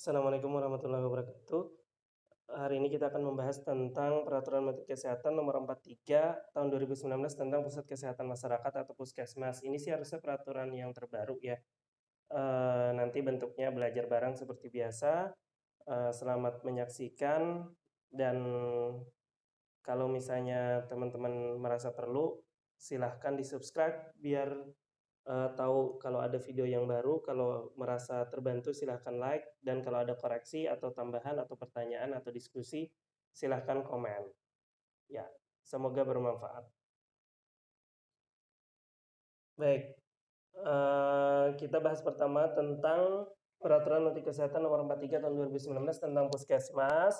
Assalamualaikum warahmatullahi wabarakatuh. Hari ini kita akan membahas tentang Peraturan Menteri Kesehatan Nomor 43 Tahun 2019 tentang Pusat Kesehatan Masyarakat atau Puskesmas. Ini sih harusnya peraturan yang terbaru ya. Nanti bentuknya belajar bareng seperti biasa. Selamat menyaksikan dan kalau misalnya teman-teman merasa perlu, silahkan di-subscribe biar tahu kalau ada video yang baru. Kalau merasa terbantu silahkan like, dan kalau ada koreksi atau tambahan atau pertanyaan atau diskusi silahkan komen. Ya, semoga bermanfaat. Baik, kita bahas pertama tentang Peraturan Menteri Kesehatan Nomor 43 Tahun 2019 tentang Puskesmas,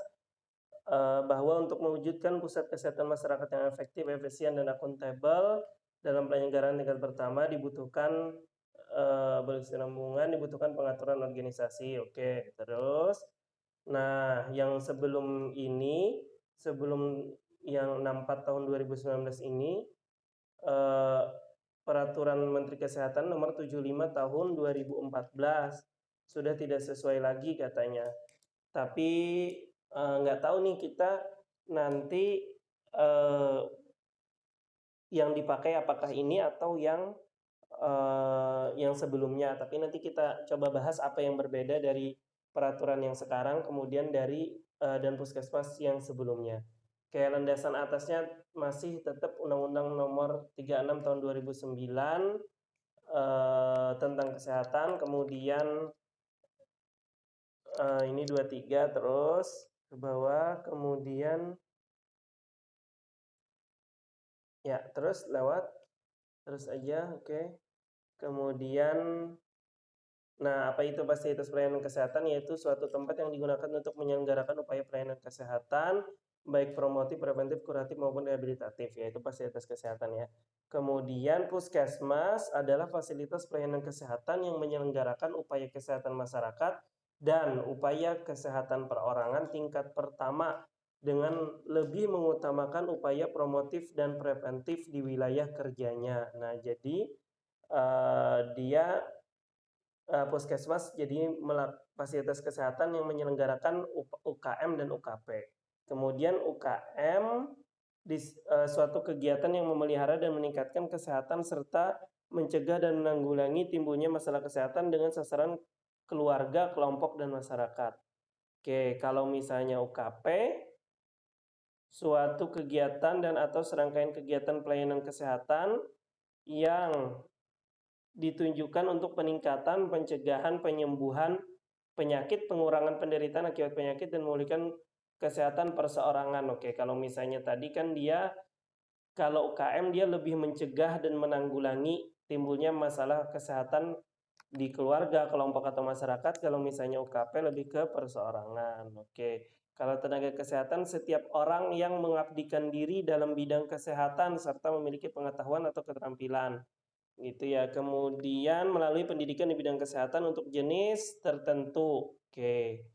bahwa untuk mewujudkan pusat kesehatan masyarakat yang efektif, efisien, dan akuntabel dalam penyelenggaraan tingkat pertama dibutuhkan berkesinambungan, dibutuhkan pengaturan organisasi. Oke, terus, nah yang sebelum ini, sebelum yang 64 tahun 2019 ini, eh, Peraturan Menteri Kesehatan Nomor 75 Tahun 2014 sudah tidak sesuai lagi katanya. Tapi nggak tahu nih kita nanti yang dipakai apakah ini atau yang sebelumnya. Tapi nanti kita coba bahas apa yang berbeda dari peraturan yang sekarang, kemudian dari dan puskesmas yang sebelumnya. Kayak landasan atasnya masih tetap Undang-Undang Nomor 36 Tahun 2009 tentang kesehatan, kemudian ini 23 terus ke bawah, kemudian ya terus lewat terus aja, oke. Kemudian, nah apa itu fasilitas pelayanan kesehatan? Yaitu suatu tempat yang digunakan untuk menyelenggarakan upaya pelayanan kesehatan, baik promotif, preventif, kuratif maupun rehabilitatif, yaitu fasilitas kesehatan ya. Kemudian puskesmas adalah fasilitas pelayanan kesehatan yang menyelenggarakan upaya kesehatan masyarakat dan upaya kesehatan perorangan tingkat pertama dengan lebih mengutamakan upaya promotif dan preventif di wilayah kerjanya. Nah, jadi dia puskesmas jadi fasilitas kesehatan yang menyelenggarakan UKM dan UKP. Kemudian UKM suatu kegiatan yang memelihara dan meningkatkan kesehatan serta mencegah dan menanggulangi timbulnya masalah kesehatan dengan sasaran keluarga, kelompok, dan masyarakat. Oke, kalau misalnya UKP, suatu kegiatan dan atau serangkaian kegiatan pelayanan kesehatan yang ditunjukkan untuk peningkatan, pencegahan, penyembuhan penyakit, pengurangan penderitaan akibat penyakit, dan memulihkan kesehatan perseorangan. Oke, kalau misalnya tadi kan dia, kalau UKM dia lebih mencegah dan menanggulangi timbulnya masalah kesehatan di keluarga, kelompok, atau masyarakat. Kalau misalnya UKP lebih ke perseorangan. Oke, kalau tenaga kesehatan setiap orang yang mengabdikan diri dalam bidang kesehatan serta memiliki pengetahuan atau keterampilan gitu ya. Kemudian melalui pendidikan di bidang kesehatan untuk jenis tertentu. Oke.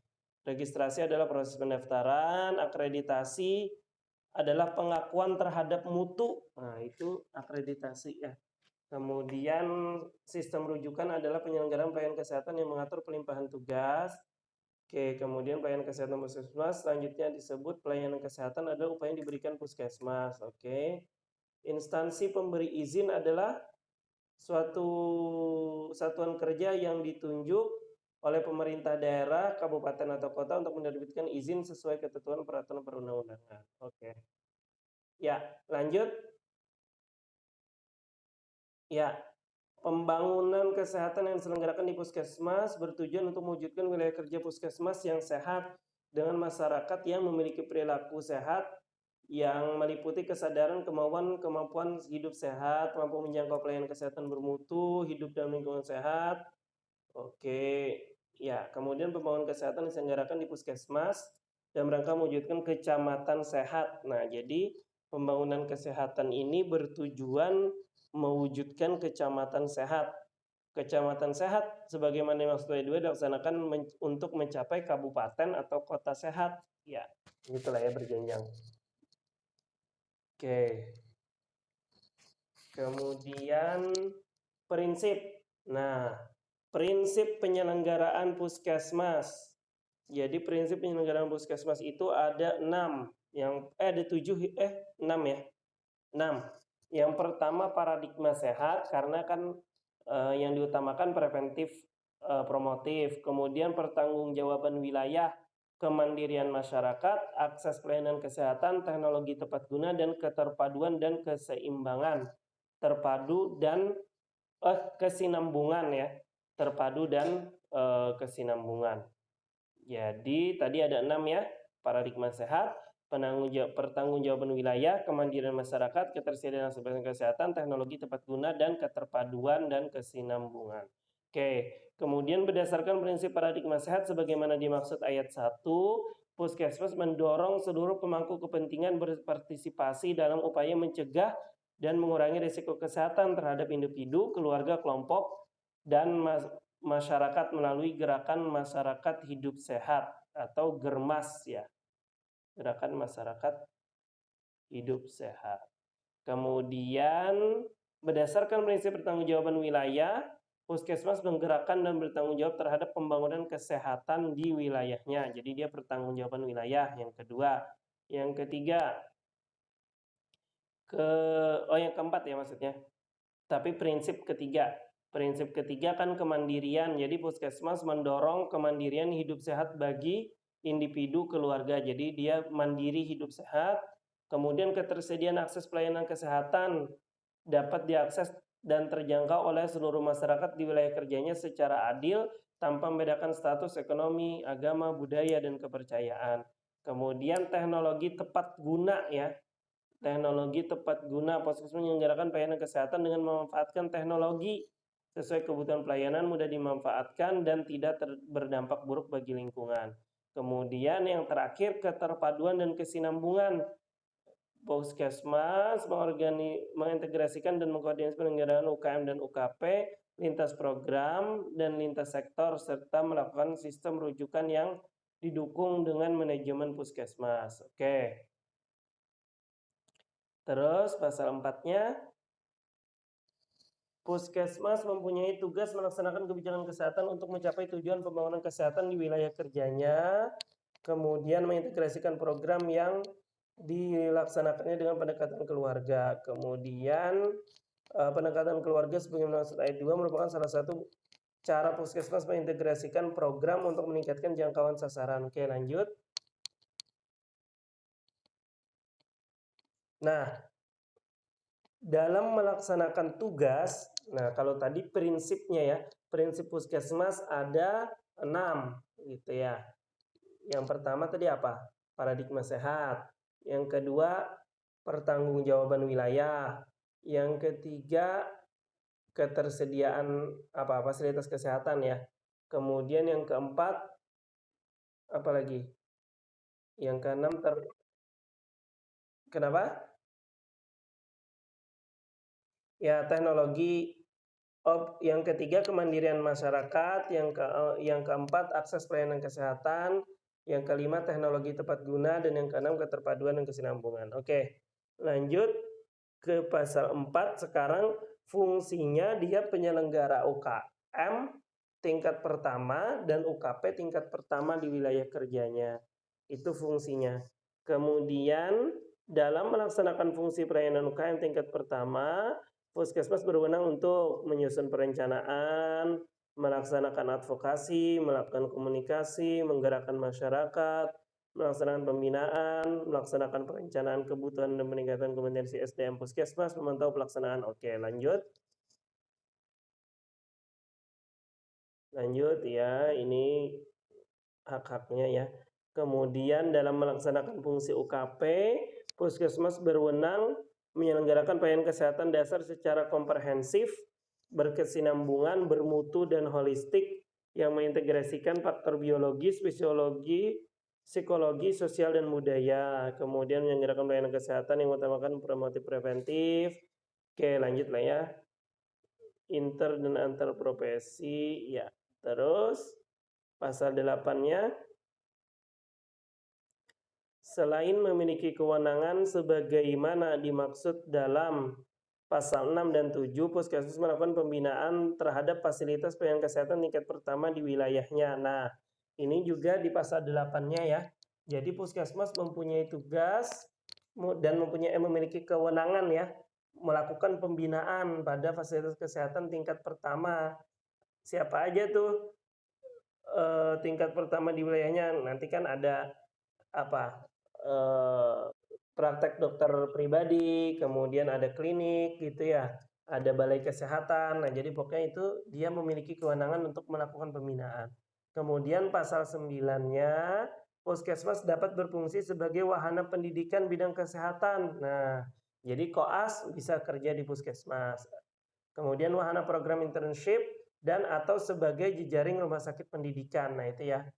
Registrasi adalah proses pendaftaran, akreditasi adalah pengakuan terhadap mutu. Nah, itu akreditasi ya. Kemudian sistem rujukan adalah penyelenggaraan pelayanan kesehatan yang mengatur pelimpahan tugas. Oke, kemudian pelayanan kesehatan puskesmas selanjutnya disebut pelayanan kesehatan adalah upaya yang diberikan puskesmas. Oke. Instansi pemberi izin adalah suatu satuan kerja yang ditunjuk oleh pemerintah daerah, kabupaten, atau kota untuk menerbitkan izin sesuai ketentuan peraturan perundang-undangan. Oke. Ya, lanjut. Ya, pembangunan kesehatan yang diselenggarakan di puskesmas bertujuan untuk mewujudkan wilayah kerja puskesmas yang sehat dengan masyarakat yang memiliki perilaku sehat, yang meliputi kesadaran, kemampuan hidup sehat, mampu menjangkau pelayanan kesehatan bermutu, hidup dalam lingkungan sehat. Oke, ya. Kemudian pembangunan kesehatan diselenggarakan di puskesmas dan rangka mewujudkan kecamatan sehat. Nah, jadi pembangunan kesehatan ini bertujuan mewujudkan kecamatan sehat. Kecamatan sehat sebagaimana dimaksud ayat 2 dilaksanakan untuk mencapai kabupaten atau kota sehat. Ya, itulah ya berjenjang. Oke. Kemudian prinsip. Nah, prinsip penyelenggaraan puskesmas. Jadi prinsip penyelenggaraan puskesmas itu ada 6, ada 7, 6 ya. 6. Yang pertama paradigma sehat, karena kan yang diutamakan preventif, promotif. Kemudian pertanggungjawaban wilayah, kemandirian masyarakat, akses pelayanan kesehatan, teknologi tepat guna, dan keterpaduan dan keseimbangan. Terpadu dan kesinambungan ya. Terpadu dan kesinambungan. Jadi tadi ada 6 ya, paradigma sehat, pertanggungjawaban wilayah, kemandirian masyarakat, ketersediaan akses kesehatan, teknologi tepat guna, dan keterpaduan dan kesinambungan. Oke, kemudian berdasarkan prinsip paradigma sehat sebagaimana dimaksud ayat 1, Puskesmas mendorong seluruh pemangku kepentingan berpartisipasi dalam upaya mencegah dan mengurangi risiko kesehatan terhadap individu, keluarga, kelompok, dan masyarakat melalui gerakan masyarakat hidup sehat atau GERMAS ya. Gerakan masyarakat hidup sehat. Kemudian berdasarkan prinsip pertanggungjawaban wilayah, Puskesmas menggerakkan dan bertanggung jawab terhadap pembangunan kesehatan di wilayahnya. Jadi dia pertanggungjawaban wilayah yang kedua. Yang ketiga, yang keempat ya maksudnya. Tapi prinsip ketiga kan kemandirian. Jadi Puskesmas mendorong kemandirian hidup sehat bagi individu keluarga. Jadi dia mandiri hidup sehat. Kemudian ketersediaan akses pelayanan kesehatan dapat diakses dan terjangkau oleh seluruh masyarakat di wilayah kerjanya secara adil tanpa membedakan status ekonomi, agama, budaya, dan kepercayaan. Kemudian teknologi tepat guna ya. Teknologi tepat guna, Puskesmas menyelenggarakan pelayanan kesehatan dengan memanfaatkan teknologi sesuai kebutuhan pelayanan, mudah dimanfaatkan dan tidak berdampak buruk bagi lingkungan. Kemudian yang terakhir, keterpaduan dan kesinambungan. Puskesmas mengintegrasikan dan mengkoordinasi penyelenggaraan UKM dan UKP, lintas program dan lintas sektor, serta melakukan sistem rujukan yang didukung dengan manajemen Puskesmas. Oke. Terus pasal 4-nya, Puskesmas mempunyai tugas melaksanakan kebijakan kesehatan untuk mencapai tujuan pembangunan kesehatan di wilayah kerjanya, kemudian mengintegrasikan program yang dilaksanakannya dengan pendekatan keluarga. Kemudian pendekatan keluarga sebagaimana ayat 2 merupakan salah satu cara Puskesmas mengintegrasikan program untuk meningkatkan jangkauan sasaran. Oke, lanjut. Nah, dalam melaksanakan tugas, nah kalau tadi prinsipnya ya, prinsip Puskesmas ada 6 gitu ya. Yang pertama tadi apa? Paradigma sehat. Yang kedua, pertanggungjawaban wilayah. Yang ketiga, ketersediaan fasilitas kesehatan ya. Kemudian yang keempat, apa lagi? Yang keenam kenapa? Ya, teknologi. Yang ketiga, kemandirian masyarakat. Yang keempat, akses pelayanan kesehatan. Yang kelima, teknologi tepat guna. Dan yang keenam, keterpaduan dan kesinambungan. Oke, lanjut ke pasal 4. Sekarang fungsinya dia penyelenggara UKM tingkat pertama dan UKP tingkat pertama di wilayah kerjanya. Itu fungsinya. Kemudian dalam melaksanakan fungsi pelayanan UKM tingkat pertama, Puskesmas berwenang untuk menyusun perencanaan, melaksanakan advokasi, melakukan komunikasi, menggerakkan masyarakat, melaksanakan pembinaan, melaksanakan perencanaan kebutuhan dan peningkatan kompetensi SDM Puskesmas, memantau pelaksanaan. Oke, lanjut. Lanjut ya, ini hak-haknya ya. Kemudian dalam melaksanakan fungsi UKP, Puskesmas berwenang menyelenggarakan pelayanan kesehatan dasar secara komprehensif, berkesinambungan, bermutu, dan holistik yang mengintegrasikan faktor biologis, fisiologi, psikologi, sosial, dan budaya. Kemudian menyelenggarakan pelayanan kesehatan yang mengutamakan promotif preventif. Oke, lanjut lah ya. Inter dan antar profesi, ya. Terus pasal 8-nya, selain memiliki kewenangan sebagaimana dimaksud dalam pasal 6 dan 7, Puskesmas melakukan pembinaan terhadap fasilitas pelayanan kesehatan tingkat pertama di wilayahnya. Nah, Ini juga di pasal 8-nya ya. Jadi puskesmas mempunyai tugas dan memiliki kewenangan ya melakukan pembinaan pada fasilitas kesehatan tingkat pertama. Siapa aja tuh tingkat pertama di wilayahnya? Nanti kan ada apa? Praktek dokter pribadi, kemudian ada klinik gitu ya. Ada balai kesehatan. Nah, jadi pokoknya itu dia memiliki kewenangan untuk melakukan pembinaan. Kemudian pasal 9-nya, puskesmas dapat berfungsi sebagai wahana pendidikan bidang kesehatan. Nah, jadi koas bisa kerja di puskesmas. Kemudian wahana program internship dan atau sebagai jejaring rumah sakit pendidikan. Nah, itu ya,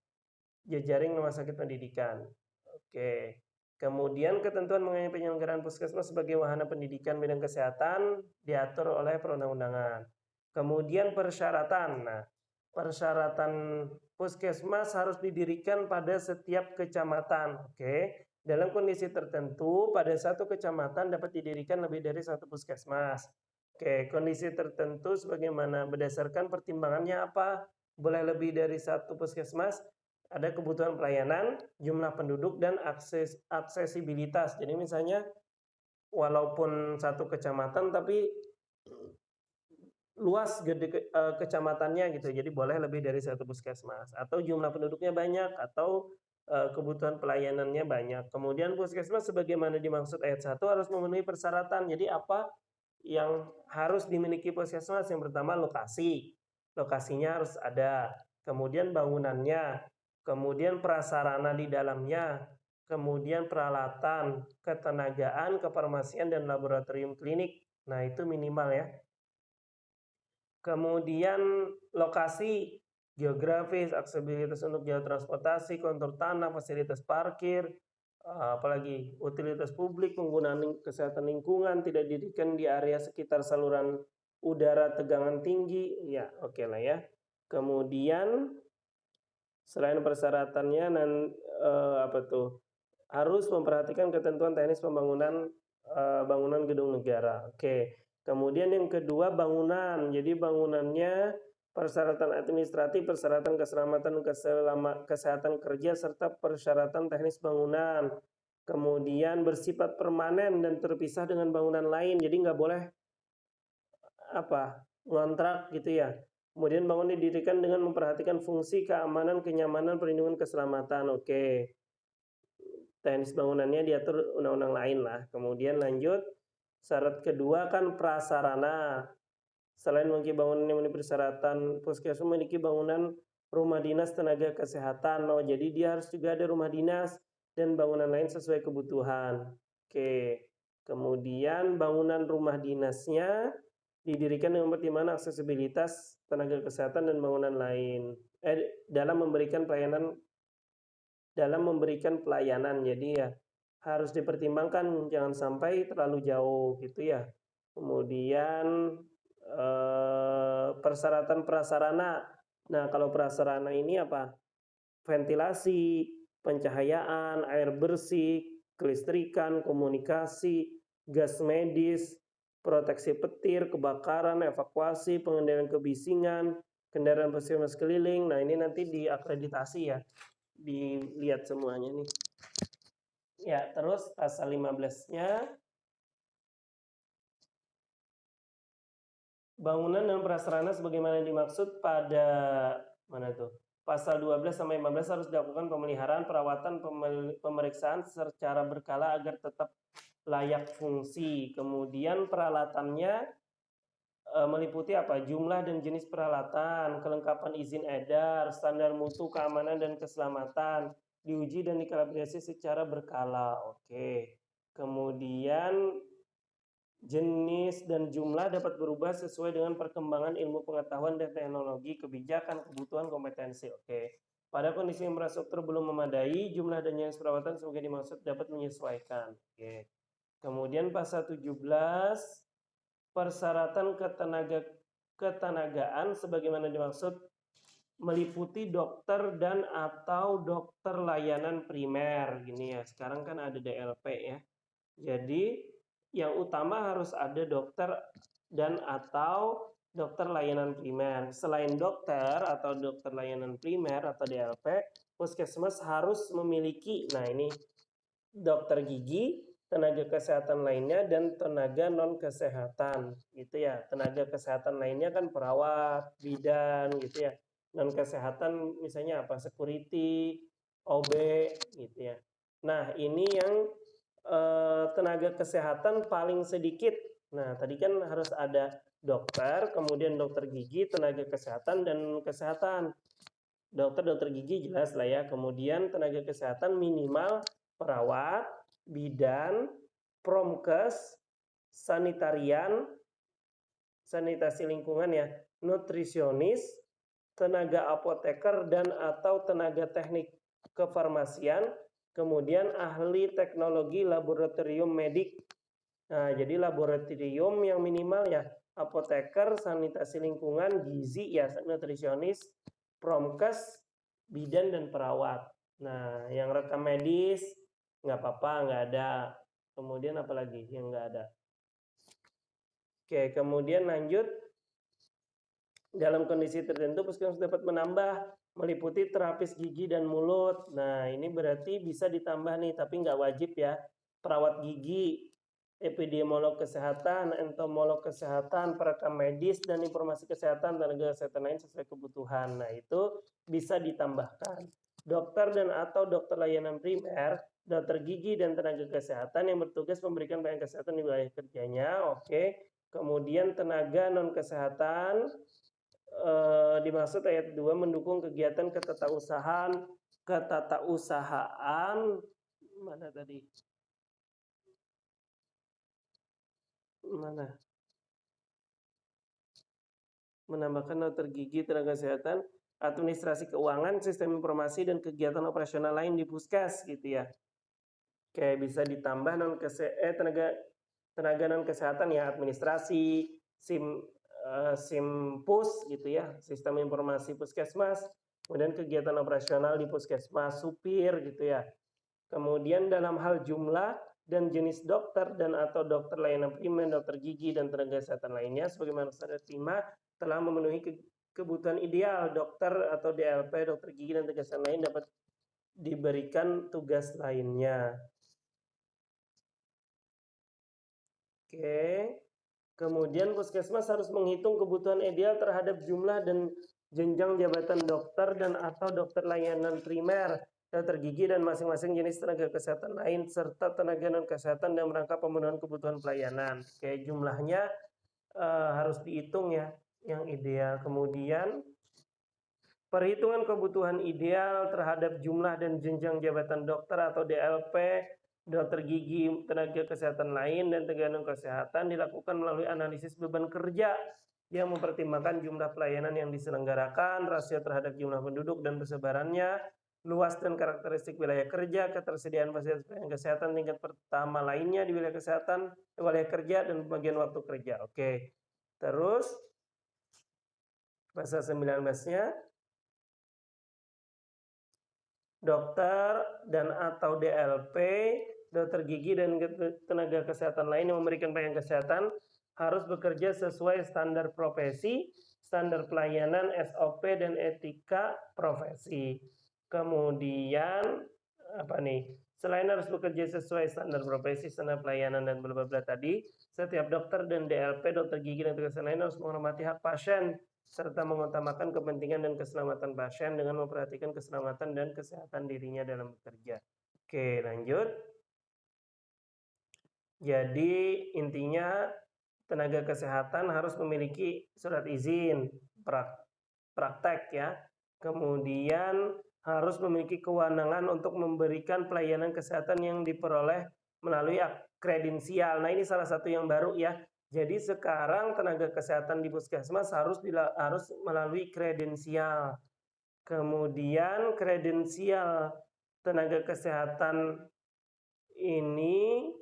jejaring rumah sakit pendidikan. Oke. Kemudian ketentuan mengenai penyelenggaraan puskesmas sebagai wahana pendidikan bidang kesehatan diatur oleh perundang-undangan. Kemudian persyaratan. Nah, persyaratan puskesmas harus didirikan pada setiap kecamatan. Oke. Dalam kondisi tertentu, pada satu kecamatan dapat didirikan lebih dari satu puskesmas. Oke, kondisi tertentu sebagaimana berdasarkan pertimbangannya apa? Boleh lebih dari satu puskesmas, ada kebutuhan pelayanan, jumlah penduduk, dan aksesibilitas. Jadi misalnya walaupun satu kecamatan tapi luas gede kecamatannya gitu. Jadi boleh lebih dari satu puskesmas atau jumlah penduduknya banyak atau kebutuhan pelayanannya banyak. Kemudian puskesmas sebagaimana dimaksud ayat 1 harus memenuhi persyaratan. Jadi apa yang harus dimiliki puskesmas? Yang pertama lokasi. Lokasinya harus ada. Kemudian bangunannya, kemudian prasarana di dalamnya, kemudian peralatan, ketenagaan, kefarmasian, dan laboratorium klinik. Nah, itu minimal ya. Kemudian lokasi, geografis, aksesibilitas untuk jalur transportasi, kontur tanah, fasilitas parkir, apalagi utilitas publik, penggunaan kesehatan lingkungan, tidak didirikan di area sekitar saluran udara tegangan tinggi, ya oke lah ya. Kemudian selain persyaratannya harus memperhatikan ketentuan teknis pembangunan bangunan gedung negara. Oke. Kemudian yang kedua bangunan. Jadi bangunannya persyaratan administratif, persyaratan keselamatan, kesehatan kerja serta persyaratan teknis bangunan. Kemudian bersifat permanen dan terpisah dengan bangunan lain. Jadi nggak boleh ngontrak gitu ya. Kemudian bangunan didirikan dengan memperhatikan fungsi keamanan, kenyamanan, perlindungan, keselamatan. Oke. Teknis bangunannya diatur undang-undang lain lah. Kemudian lanjut, syarat kedua kan prasarana. Selain memiliki bangunan yang memenuhi persyaratan, puskesmas memiliki bangunan rumah dinas tenaga kesehatan. Oh, jadi dia harus juga ada rumah dinas dan bangunan lain sesuai kebutuhan. Oke. Kemudian bangunan rumah dinasnya didirikan dengan pertimbangan aksesibilitas tenaga kesehatan dan bangunan lain. Dalam memberikan pelayanan. Jadi ya harus dipertimbangkan jangan sampai terlalu jauh gitu ya. Kemudian persyaratan prasarana. Nah, kalau prasarana ini apa? Ventilasi, pencahayaan, air bersih, kelistrikan, komunikasi, gas medis, proteksi petir, kebakaran, evakuasi, pengendalian kebisingan, kendaraan puskesmas keliling. Nah, ini nanti diakreditasi ya. Dilihat semuanya nih. Ya, terus pasal 15-nya bangunan dan prasarana sebagaimana dimaksud pada pasal 12 sampai 15 harus dilakukan pemeliharaan, perawatan, pemeriksaan secara berkala agar tetap layak fungsi. Kemudian peralatannya meliputi apa? Jumlah dan jenis peralatan, kelengkapan izin edar, standar mutu, keamanan dan keselamatan, diuji dan dikalibrasi secara berkala. Oke. Kemudian jenis dan jumlah dapat berubah sesuai dengan perkembangan ilmu pengetahuan dan teknologi, kebijakan, kebutuhan, kompetensi. Oke. Pada kondisi infrastruktur belum memadai, jumlah dan jenis perawatan sebagai dimaksud dapat menyesuaikan. Oke. Kemudian pasal 17, persyaratan ketenagaan sebagaimana dimaksud meliputi dokter dan atau dokter layanan primer gini ya. Sekarang kan ada DLP ya. Jadi yang utama harus ada dokter dan atau dokter layanan primer. Selain dokter atau dokter layanan primer atau DLP, puskesmas harus memiliki, nah ini dokter gigi, tenaga kesehatan lainnya, dan tenaga non kesehatan, gitu ya. Tenaga kesehatan lainnya kan perawat, bidan, gitu ya. Non kesehatan misalnya apa? Security, OB, gitu ya. Nah ini yang tenaga kesehatan paling sedikit. Nah tadi kan harus ada dokter, kemudian dokter gigi, tenaga kesehatan, dan kesehatan. Dokter gigi jelas lah ya. Kemudian tenaga kesehatan minimal perawat, bidan, promkes, sanitarian, sanitasi lingkungan ya, nutrisionis, tenaga apoteker dan atau tenaga teknik kefarmasian, kemudian ahli teknologi laboratorium medik. Nah, jadi laboratorium yang minimal ya apoteker, sanitasi lingkungan, gizi ya, nutrisionis, promkes, bidan dan perawat. Nah, yang rekam medis nggak apa-apa, nggak ada. Kemudian apalagi yang nggak ada? Oke, kemudian lanjut. Dalam kondisi tertentu puskesmas dapat menambah meliputi terapis gigi dan mulut. Nah, ini berarti bisa ditambah nih, tapi nggak wajib ya. Perawat gigi, epidemiolog kesehatan, entomolog kesehatan, perekam medis, dan informasi kesehatan, tenaga kesehatan lain sesuai kebutuhan. Nah, itu bisa ditambahkan. Dokter dan atau dokter layanan primer, dokter gigi dan tenaga kesehatan yang bertugas memberikan pelayanan kesehatan di wilayah kerjanya. Oke. Kemudian tenaga non kesehatan, dimaksud ayat 2 mendukung kegiatan ketatausahaan mana tadi? Mana? Menambahkan dokter gigi, tenaga kesehatan, administrasi keuangan, sistem informasi dan kegiatan operasional lain di puskes gitu ya. Kayak bisa ditambah tenaga non kesehatan ya, administrasi, SIMPUS gitu ya, sistem informasi puskesmas, kemudian kegiatan operasional di puskesmas, supir gitu ya. Kemudian dalam hal jumlah dan jenis dokter dan atau dokter layanan primer, dokter gigi dan tenaga kesehatan lainnya sebagaimana standar 5 telah memenuhi kebutuhan ideal dokter atau DLP, dokter gigi dan tenaga kesehatan lain dapat diberikan tugas lainnya. Oke. Kemudian puskesmas harus menghitung kebutuhan ideal terhadap jumlah dan jenjang jabatan dokter dan atau dokter layanan primer, dokter gigi dan masing-masing jenis tenaga kesehatan lain serta tenaga non kesehatan dalam rangka pemenuhan kebutuhan pelayanan. Kayak jumlahnya harus dihitung ya yang ideal. Kemudian perhitungan kebutuhan ideal terhadap jumlah dan jenjang jabatan dokter atau DLP, dokter gigi, tenaga kesehatan lain, dan tenaga non kesehatan dilakukan melalui analisis beban kerja yang mempertimbangkan jumlah pelayanan yang diselenggarakan, rasio terhadap jumlah penduduk dan persebarannya, luas dan karakteristik wilayah kerja, ketersediaan fasilitas pelayanan kesehatan tingkat pertama lainnya di wilayah kesehatan, wilayah kerja, dan bagian waktu kerja. Oke. Terus pasal 19-nya, dokter dan atau DLP, dokter gigi dan tenaga kesehatan lain yang memberikan pelayanan kesehatan harus bekerja sesuai standar profesi, standar pelayanan, SOP dan etika profesi. Kemudian apa nih? Selain harus bekerja sesuai standar profesi, standar pelayanan dan bla bla bla tadi, setiap dokter dan DLP, dokter gigi dan tenaga kesehatan lain harus menghormati hak pasien serta mengutamakan kepentingan dan keselamatan pasien dengan memperhatikan keselamatan dan kesehatan dirinya dalam bekerja. Oke, lanjut. Jadi intinya tenaga kesehatan harus memiliki surat izin praktek ya. Kemudian harus memiliki kewenangan untuk memberikan pelayanan kesehatan yang diperoleh melalui kredensial. Nah, ini salah satu yang baru ya. Jadi sekarang tenaga kesehatan di puskesmas harus melalui kredensial. Kemudian kredensial tenaga kesehatan ini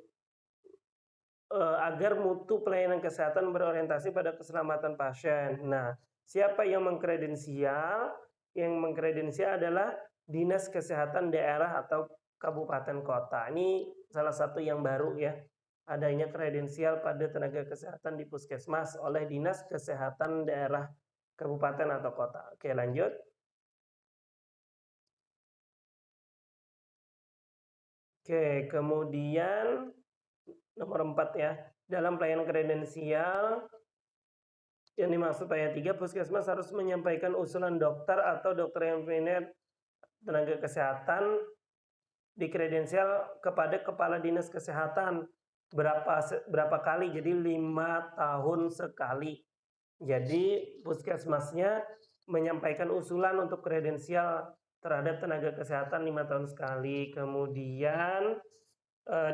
agar mutu pelayanan kesehatan berorientasi pada keselamatan pasien. Nah, siapa yang mengkredensial? Yang mengkredensial adalah Dinas Kesehatan Daerah atau Kabupaten Kota. Ini salah satu yang baru ya. adanya kredensial pada tenaga kesehatan di puskesmas oleh Dinas Kesehatan daerah kabupaten atau kota. Oke, lanjut. Oke, kemudian nomor 4 ya. Dalam pelayanan kredensial yang dimaksud ayat 3, puskesmas harus menyampaikan usulan dokter atau dokter yang punya tenaga kesehatan di kredensial kepada kepala dinas kesehatan berapa kali, jadi 5 tahun sekali. Jadi puskesmasnya menyampaikan usulan untuk kredensial terhadap tenaga kesehatan 5 tahun sekali. Kemudian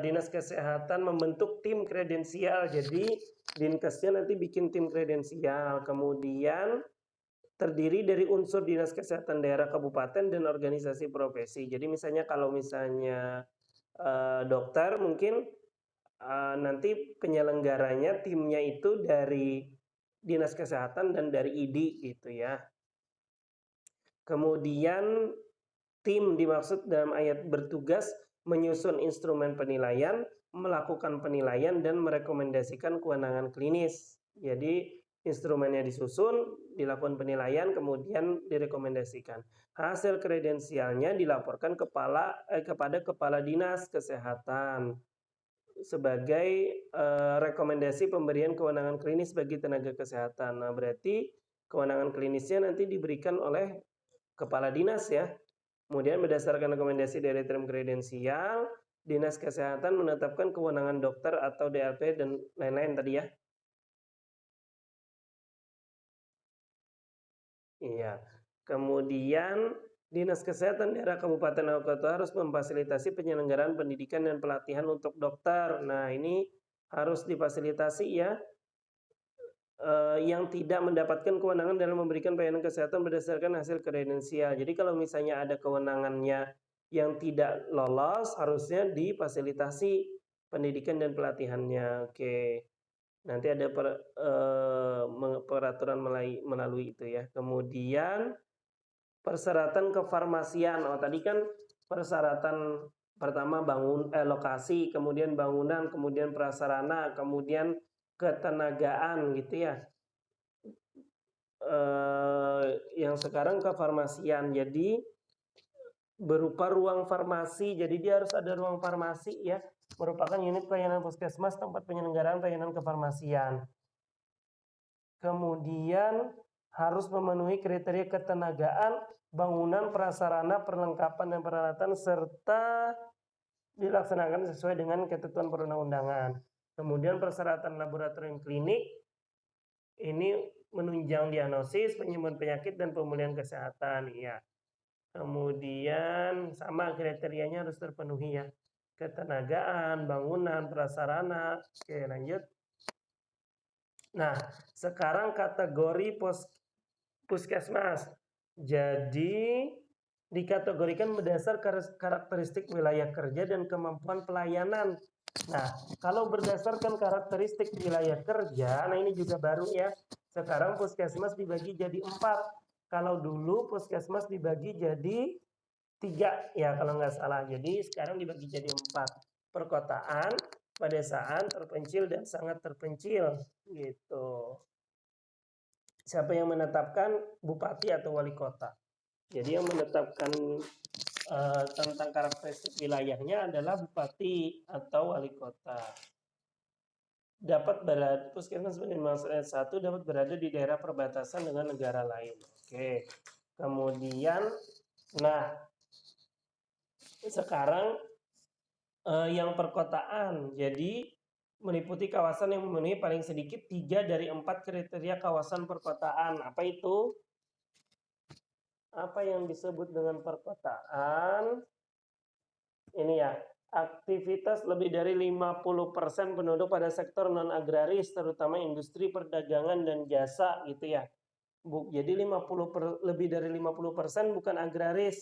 dinas kesehatan membentuk tim kredensial, jadi dinkesnya nanti bikin tim kredensial. Kemudian terdiri dari unsur dinas kesehatan daerah kabupaten dan organisasi profesi. Jadi misalnya kalau misalnya dokter mungkin nanti penyelenggaranya timnya itu dari dinas kesehatan dan dari ID gitu ya. Kemudian tim dimaksud dalam ayat bertugas menyusun instrumen penilaian, melakukan penilaian dan merekomendasikan kewenangan klinis. Jadi instrumennya disusun, dilakukan penilaian, kemudian direkomendasikan. Hasil kredensialnya dilaporkan kepada kepala dinas kesehatan sebagai rekomendasi pemberian kewenangan klinis bagi tenaga kesehatan. Nah, berarti kewenangan klinisnya nanti diberikan oleh kepala dinas ya. Kemudian berdasarkan rekomendasi dari tim kredensial, dinas kesehatan menetapkan kewenangan dokter atau DLP dan lain-lain tadi ya. Iya. Kemudian dinas kesehatan daerah kabupaten atau kota harus memfasilitasi penyelenggaraan pendidikan dan pelatihan untuk dokter. Nah, ini harus difasilitasi ya. Yang tidak mendapatkan kewenangan dalam memberikan pelayanan kesehatan berdasarkan hasil kredensial. Jadi kalau misalnya ada kewenangannya yang tidak lolos, harusnya difasilitasi pendidikan dan pelatihannya. Oke, nanti ada peraturan melalui itu ya. Kemudian persyaratan kefarmasian. Oh, tadi kan persyaratan pertama lokasi, kemudian bangunan, kemudian prasarana, kemudian ketenagaan gitu ya. Yang sekarang kefarmasian, jadi berupa ruang farmasi, jadi dia harus ada ruang farmasi ya, merupakan unit pelayanan puskesmas tempat penyelenggaraan pelayanan kefarmasian. Kemudian harus memenuhi kriteria ketenagaan, bangunan, prasarana, perlengkapan dan peralatan serta dilaksanakan sesuai dengan ketentuan perundang-undangan. Kemudian persyaratan laboratorium klinik ini menunjang diagnosis, penyembuhan penyakit dan pemulihan kesehatan ya. Kemudian sama kriterianya harus terpenuhi ya. Ketenagaan, bangunan, prasarana. Oke, lanjut. Nah, sekarang kategori puskesmas. Jadi dikategorikan berdasar karakteristik wilayah kerja dan kemampuan pelayanan. Nah, kalau berdasarkan karakteristik wilayah kerja, nah ini juga baru ya. Sekarang puskesmas dibagi jadi 4. Kalau dulu puskesmas dibagi jadi 3 ya kalau nggak salah. Jadi sekarang dibagi jadi 4. Perkotaan, pedesaan, terpencil dan sangat terpencil gitu. Siapa yang menetapkan? Bupati atau wali kota. Jadi yang menetapkan tentang karakteristik wilayahnya adalah bupati atau wali kota. Puskesmas maksud ayat 1 dapat berada di daerah perbatasan dengan negara lain. Oke. Kemudian, nah sekarang yang perkotaan, jadi meliputi kawasan yang memenuhi paling sedikit 3 dari 4 kriteria kawasan perkotaan. Apa itu? Apa yang disebut dengan perkotaan? Ini ya, aktivitas lebih dari 50% penduduk pada sektor non-agraris, terutama industri, perdagangan, dan jasa gitu ya. Jadi lebih dari 50% bukan agraris.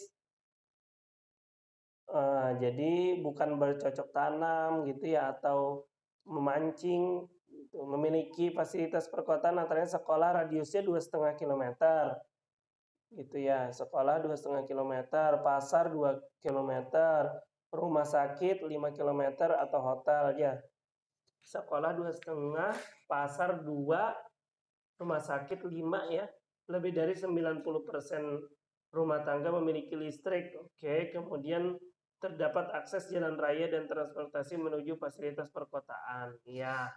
Jadi bukan bercocok tanam gitu ya, atau memancing, gitu. Memiliki fasilitas perkotaan antaranya sekolah radiusnya 2,5 km. Gitu ya, sekolah 2,5 km, pasar 2 km, rumah sakit 5 km atau hotel ya. sekolah 2,5, pasar 2, rumah sakit 5 ya. Lebih dari 90% rumah tangga memiliki listrik. Oke, kemudian terdapat akses jalan raya dan transportasi menuju fasilitas perkotaan. Ya.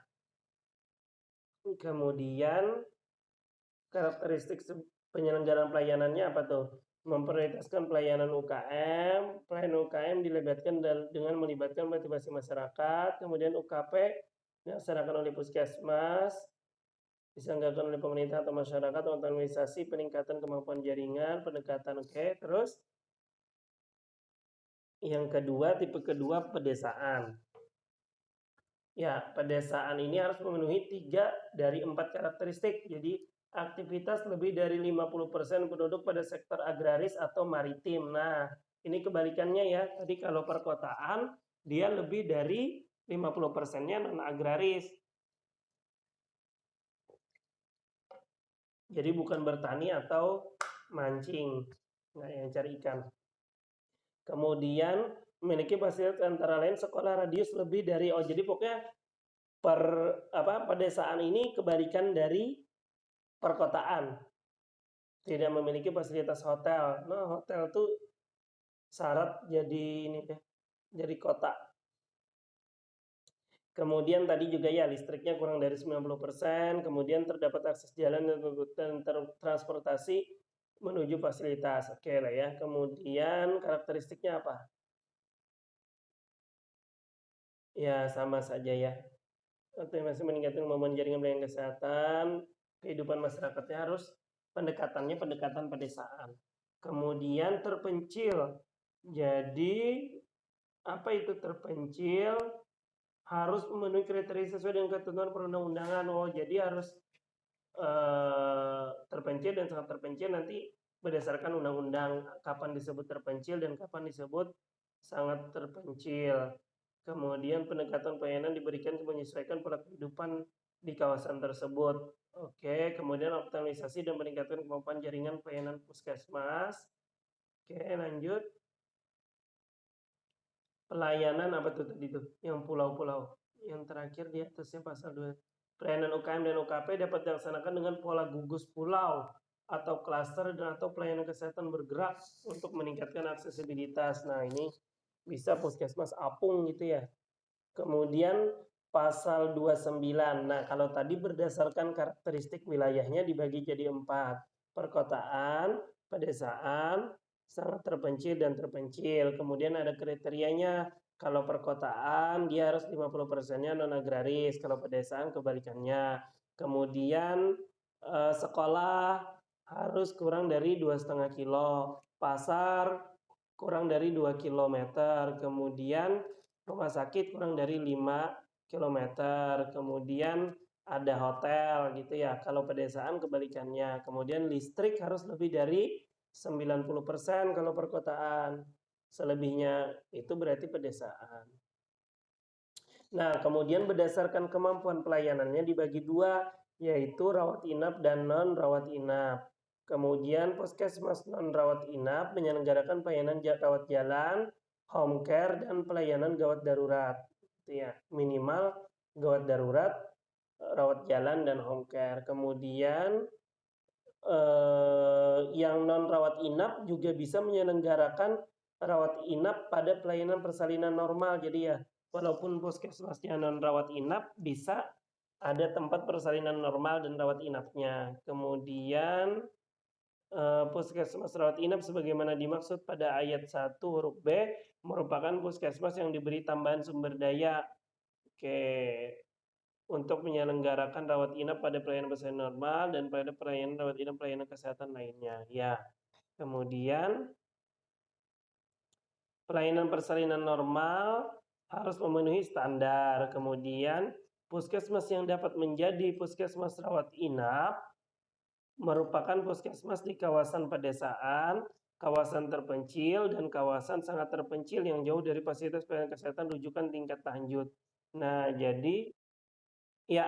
Kemudian karakteristik penyelenggaraan pelayanannya apa tuh? Memprioritaskan pelayanan UKM, pelayanan UKM dilibatkan dengan melibatkan partisipasi masyarakat, kemudian UKP dilaksanakan oleh puskesmas, diselenggarakan oleh pemerintah atau masyarakat, organisasi, peningkatan kemampuan jaringan, pendekatan, oke. Terus yang kedua, tipe kedua, pedesaan. Ya, pedesaan ini harus memenuhi 3 dari 4 karakteristik. Jadi aktivitas lebih dari 50% penduduk pada sektor agraris atau maritim. Nah, ini kebalikannya ya. Tadi kalau perkotaan, dia lebih dari 50%-nya non-agraris. Jadi bukan bertani atau mancing, nggak yang cari ikan. Kemudian memiliki fasilitas antara lain sekolah radius lebih dari, jadi pokoknya pedesaan ini kebalikan dari perkotaan. Tidak memiliki fasilitas hotel. Nah, hotel tuh syarat jadi kota. Kemudian tadi juga ya listriknya kurang dari 90%, kemudian terdapat akses jalan dan transportasi menuju fasilitas. Oke lah ya. Kemudian karakteristiknya apa? Ya, sama saja ya. Masih meningkatkan kemampuan jaringan pelayanan kesehatan, kehidupan masyarakatnya harus pendekatannya pendekatan pedesaan. Kemudian terpencil. Jadi apa itu terpencil? Harus memenuhi kriteria sesuai dengan ketentuan perundang-undangan. Oh, jadi harus terpencil dan sangat terpencil nanti berdasarkan undang-undang kapan disebut terpencil dan kapan disebut sangat terpencil. Kemudian pendekatan pelayanan diberikan menyesuaikan pola kehidupan di kawasan tersebut. Oke, kemudian optimalisasi dan meningkatkan kemampuan jaringan pelayanan puskesmas. Oke, lanjut. Pelayanan apa tuh tadi tuh? Yang pulau-pulau. Yang terakhir di atasnya pasal 2. Pelayanan UKM dan UKP dapat dilaksanakan dengan pola gugus pulau atau klaster dan atau pelayanan kesehatan bergerak untuk meningkatkan aksesibilitas. Nah, ini bisa puskesmas apung gitu ya. Kemudian pasal 29. Nah, kalau tadi berdasarkan karakteristik wilayahnya dibagi jadi 4. Perkotaan, pedesaan, sangat terpencil dan terpencil. Kemudian ada kriterianya. Kalau perkotaan dia harus 50%-nya non-agraris, kalau pedesaan kebalikannya. Kemudian sekolah harus kurang dari 2,5 kilo. Pasar kurang dari 2 kilometer. Kemudian rumah sakit kurang dari 5 kilometer. Kemudian ada hotel gitu ya. Kalau pedesaan kebalikannya. Kemudian listrik harus lebih dari 90% kalau perkotaan. Selebihnya itu berarti pedesaan. Nah, kemudian berdasarkan kemampuan pelayanannya dibagi 2, yaitu rawat inap dan non-rawat inap. Kemudian puskesmas non-rawat inap menyelenggarakan pelayanan rawat jalan, home care, dan pelayanan gawat darurat. Itu ya, minimal gawat darurat, rawat jalan, dan home care. Kemudian yang non-rawat inap juga bisa menyelenggarakan rawat inap pada pelayanan persalinan normal. Jadi ya, walaupun puskesmasnya non-rawat inap, bisa ada tempat persalinan normal dan rawat inapnya. Kemudian puskesmas rawat inap sebagaimana dimaksud pada ayat 1 huruf B merupakan puskesmas yang diberi tambahan sumber daya. Oke, untuk menyelenggarakan rawat inap pada pelayanan persalinan normal dan pada pelayanan rawat inap pelayanan kesehatan lainnya. Ya, kemudian pelayanan persalinan normal harus memenuhi standar. Kemudian puskesmas yang dapat menjadi puskesmas rawat inap merupakan puskesmas di kawasan pedesaan, kawasan terpencil, dan kawasan sangat terpencil yang jauh dari fasilitas pelayanan kesehatan rujukan tingkat lanjut. Nah, jadi ya.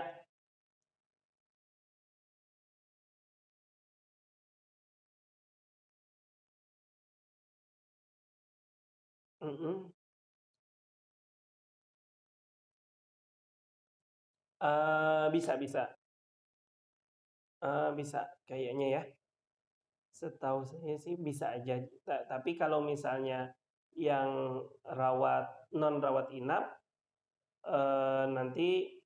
Bisa kayaknya ya. Setahu saya sih bisa aja. Tapi kalau misalnya yang non rawat inap, nanti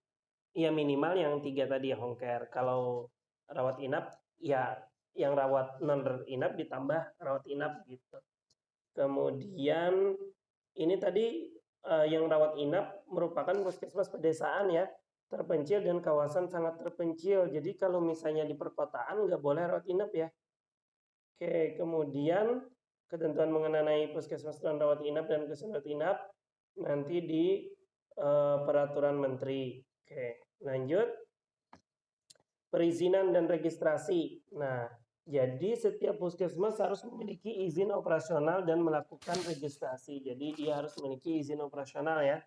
ya minimal yang 3 tadi ya home-care. Kalau rawat inap, ya yang non inap ditambah rawat inap gitu. Kemudian ini tadi, yang rawat inap merupakan puskesmas pedesaan ya, terpencil dan kawasan sangat terpencil. Jadi kalau misalnya di perkotaan nggak boleh rawat inap ya. Oke, kemudian ketentuan mengenai puskesmas non rawat inap dan rawat inap nanti di peraturan menteri. Oke, lanjut. Perizinan dan registrasi. Nah, jadi setiap puskesmas harus memiliki izin operasional dan melakukan registrasi. Jadi dia harus memiliki izin operasional ya.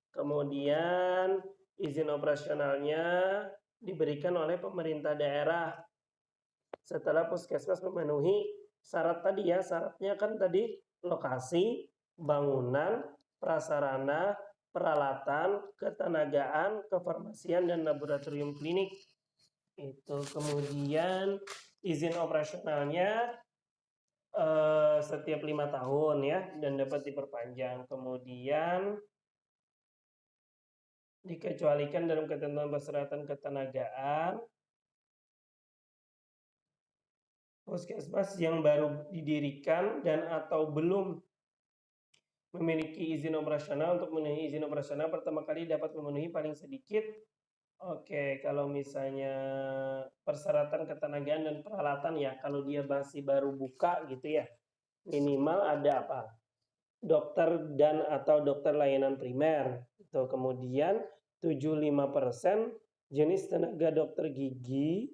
Kemudian izin operasionalnya diberikan oleh pemerintah daerah setelah puskesmas memenuhi syarat tadi ya. Syaratnya kan tadi lokasi, bangunan, prasarana, peralatan, ketenagaan, kefarmasian, dan laboratorium klinik. Itu kemudian izin operasionalnya setiap 5 tahun ya dan dapat diperpanjang. Kemudian dikecualikan dalam ketentuan persyaratan ketenagaan puskesmas yang baru didirikan dan atau belum memiliki izin operasional. Untuk memenuhi izin operasional pertama kali dapat memenuhi paling sedikit, oke, kalau misalnya persyaratan ketenagaan dan peralatan ya, kalau dia masih baru buka gitu ya, minimal ada apa? Dokter dan atau dokter layanan primer. Itu kemudian 75% jenis tenaga dokter gigi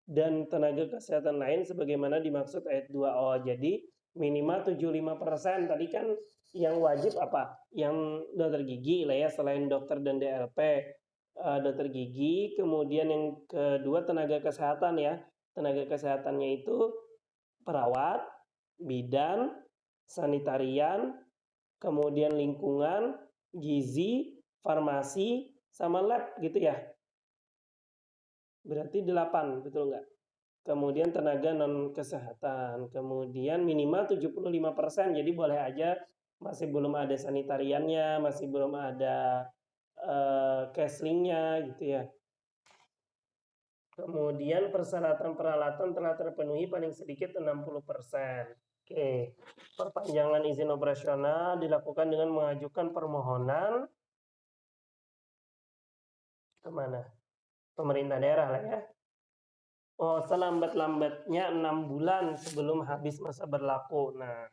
dan tenaga kesehatan lain sebagaimana dimaksud ayat 2. Jadi minimal 75%. Tadi kan yang wajib apa? Yang dokter gigi lah ya, selain dokter dan DLP. Dokter gigi, kemudian yang kedua tenaga kesehatan ya. Tenaga kesehatannya itu perawat, bidan, sanitarian, kemudian lingkungan, gizi, farmasi, sama lab gitu ya. Berarti 8, betul nggak? Kemudian tenaga non kesehatan, kemudian minimal 75%, jadi boleh aja masih belum ada sanitariannya, masih belum ada caslingnya gitu ya. Kemudian persyaratan peralatan telah terpenuhi paling sedikit 60%. Oke, perpanjangan izin operasional dilakukan dengan mengajukan permohonan kemana? Pemerintah daerah lah ya. Oh, selambat-lambatnya 6 bulan sebelum habis masa berlaku. Nah,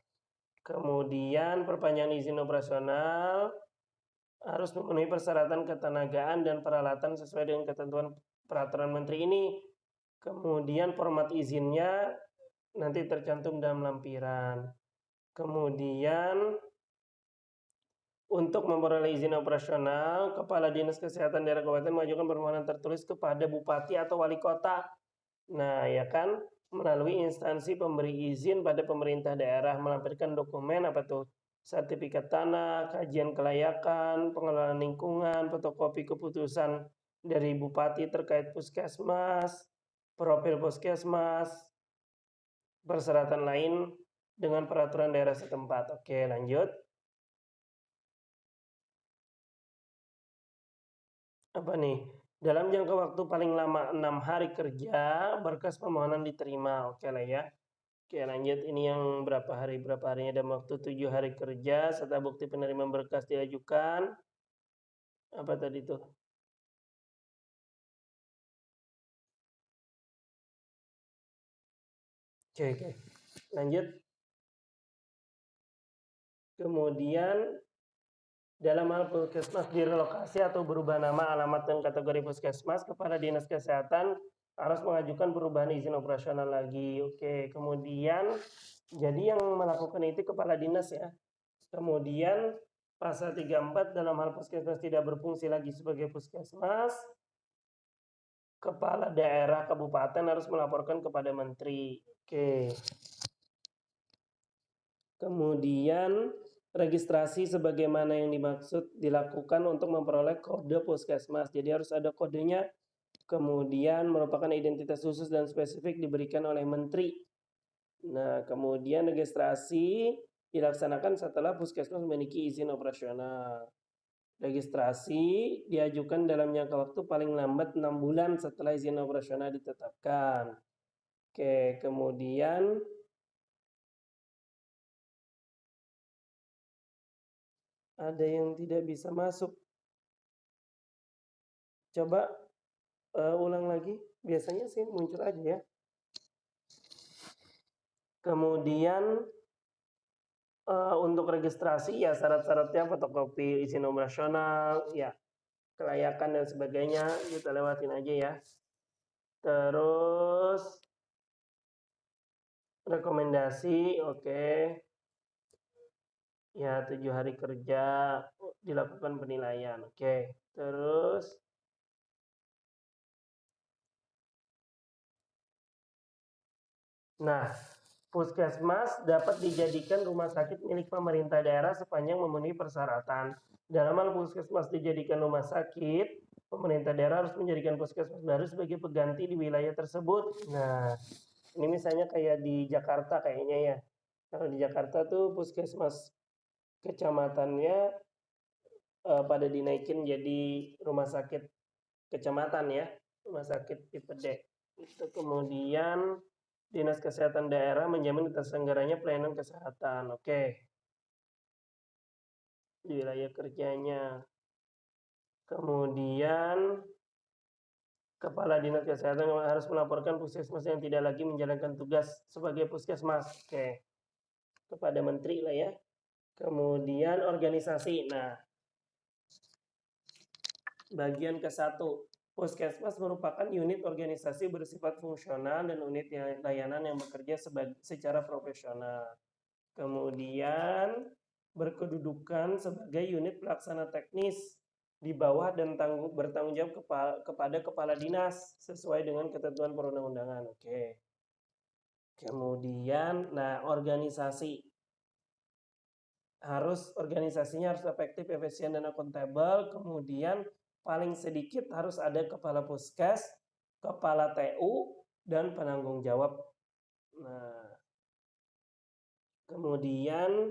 kemudian perpanjangan izin operasional harus memenuhi persyaratan ketenagaan dan peralatan sesuai dengan ketentuan peraturan menteri ini. Kemudian format izinnya nanti tercantum dalam lampiran. Kemudian untuk memperoleh izin operasional, Kepala Dinas Kesehatan daerah kabupaten mengajukan permohonan tertulis kepada Bupati atau Wali Kota. Nah, ya kan, melalui instansi pemberi izin pada pemerintah daerah melampirkan dokumen apa tuh? Sertifikat tanah, kajian kelayakan, pengelolaan lingkungan, fotokopi keputusan dari Bupati terkait puskesmas, profil puskesmas, persyaratan lain dengan peraturan daerah setempat. Oke, lanjut. Apa nih? Dalam jangka waktu paling lama 6 hari kerja, berkas permohonan diterima. Oke lah ya. Oke, lanjut. Ini yang berapa harinya dalam waktu 7 hari kerja serta bukti penerimaan berkas diajukan. Apa tadi tuh? Oke. Lanjut. Kemudian dalam hal puskesmas direlokasi atau berubah nama, alamat, dan kategori puskesmas, Kepala Dinas Kesehatan harus mengajukan perubahan izin operasional lagi. Oke, kemudian jadi yang melakukan itu Kepala Dinas ya. Kemudian pasal 34 dalam hal puskesmas tidak berfungsi lagi sebagai puskesmas, Kepala daerah kabupaten harus melaporkan kepada menteri. Oke. Kemudian registrasi sebagaimana yang dimaksud dilakukan untuk memperoleh kode puskesmas. Jadi harus ada kodenya. Kemudian merupakan identitas khusus dan spesifik diberikan oleh menteri. Nah, kemudian registrasi dilaksanakan setelah puskesmas memiliki izin operasional. Registrasi diajukan dalam jangka waktu paling lambat 6 bulan setelah izin operasional ditetapkan. Oke, kemudian ada yang tidak bisa masuk. Coba ulang lagi. Biasanya sih muncul aja ya. Kemudian untuk registrasi ya syarat-syaratnya fotokopi izin operasional, ya kelayakan dan sebagainya, kita lewatin aja ya. Terus rekomendasi, oke. Ya 7 hari kerja dilakukan penilaian, oke. Terus nah, puskesmas dapat dijadikan rumah sakit milik pemerintah daerah sepanjang memenuhi persyaratan. Dalam hal puskesmas dijadikan rumah sakit, pemerintah daerah harus menjadikan puskesmas baru sebagai pengganti di wilayah tersebut. Nah, ini misalnya kayak di Jakarta kayaknya ya. Kalau di Jakarta tuh puskesmas kecamatannya pada dinaikin jadi rumah sakit kecamatan ya, rumah sakit tipe D. Itu kemudian Dinas Kesehatan Daerah menjamin terselenggaranya pelayanan kesehatan. Oke. Di wilayah kerjanya. Kemudian Kepala Dinas Kesehatan harus melaporkan puskesmas yang tidak lagi menjalankan tugas sebagai puskesmas. Oke. Kepada menteri lah ya. Kemudian organisasi. Nah, bagian ke-1. Puskesmas merupakan unit organisasi bersifat fungsional dan unit layanan yang bekerja secara profesional. Kemudian berkedudukan sebagai unit pelaksana teknis di bawah dan bertanggung jawab kepada kepala dinas sesuai dengan ketentuan perundang-undangan. Oke. Kemudian, nah organisasinya harus efektif, efisien, dan akuntabel. Kemudian paling sedikit harus ada kepala puskes, kepala TU, dan penanggung jawab. Nah, kemudian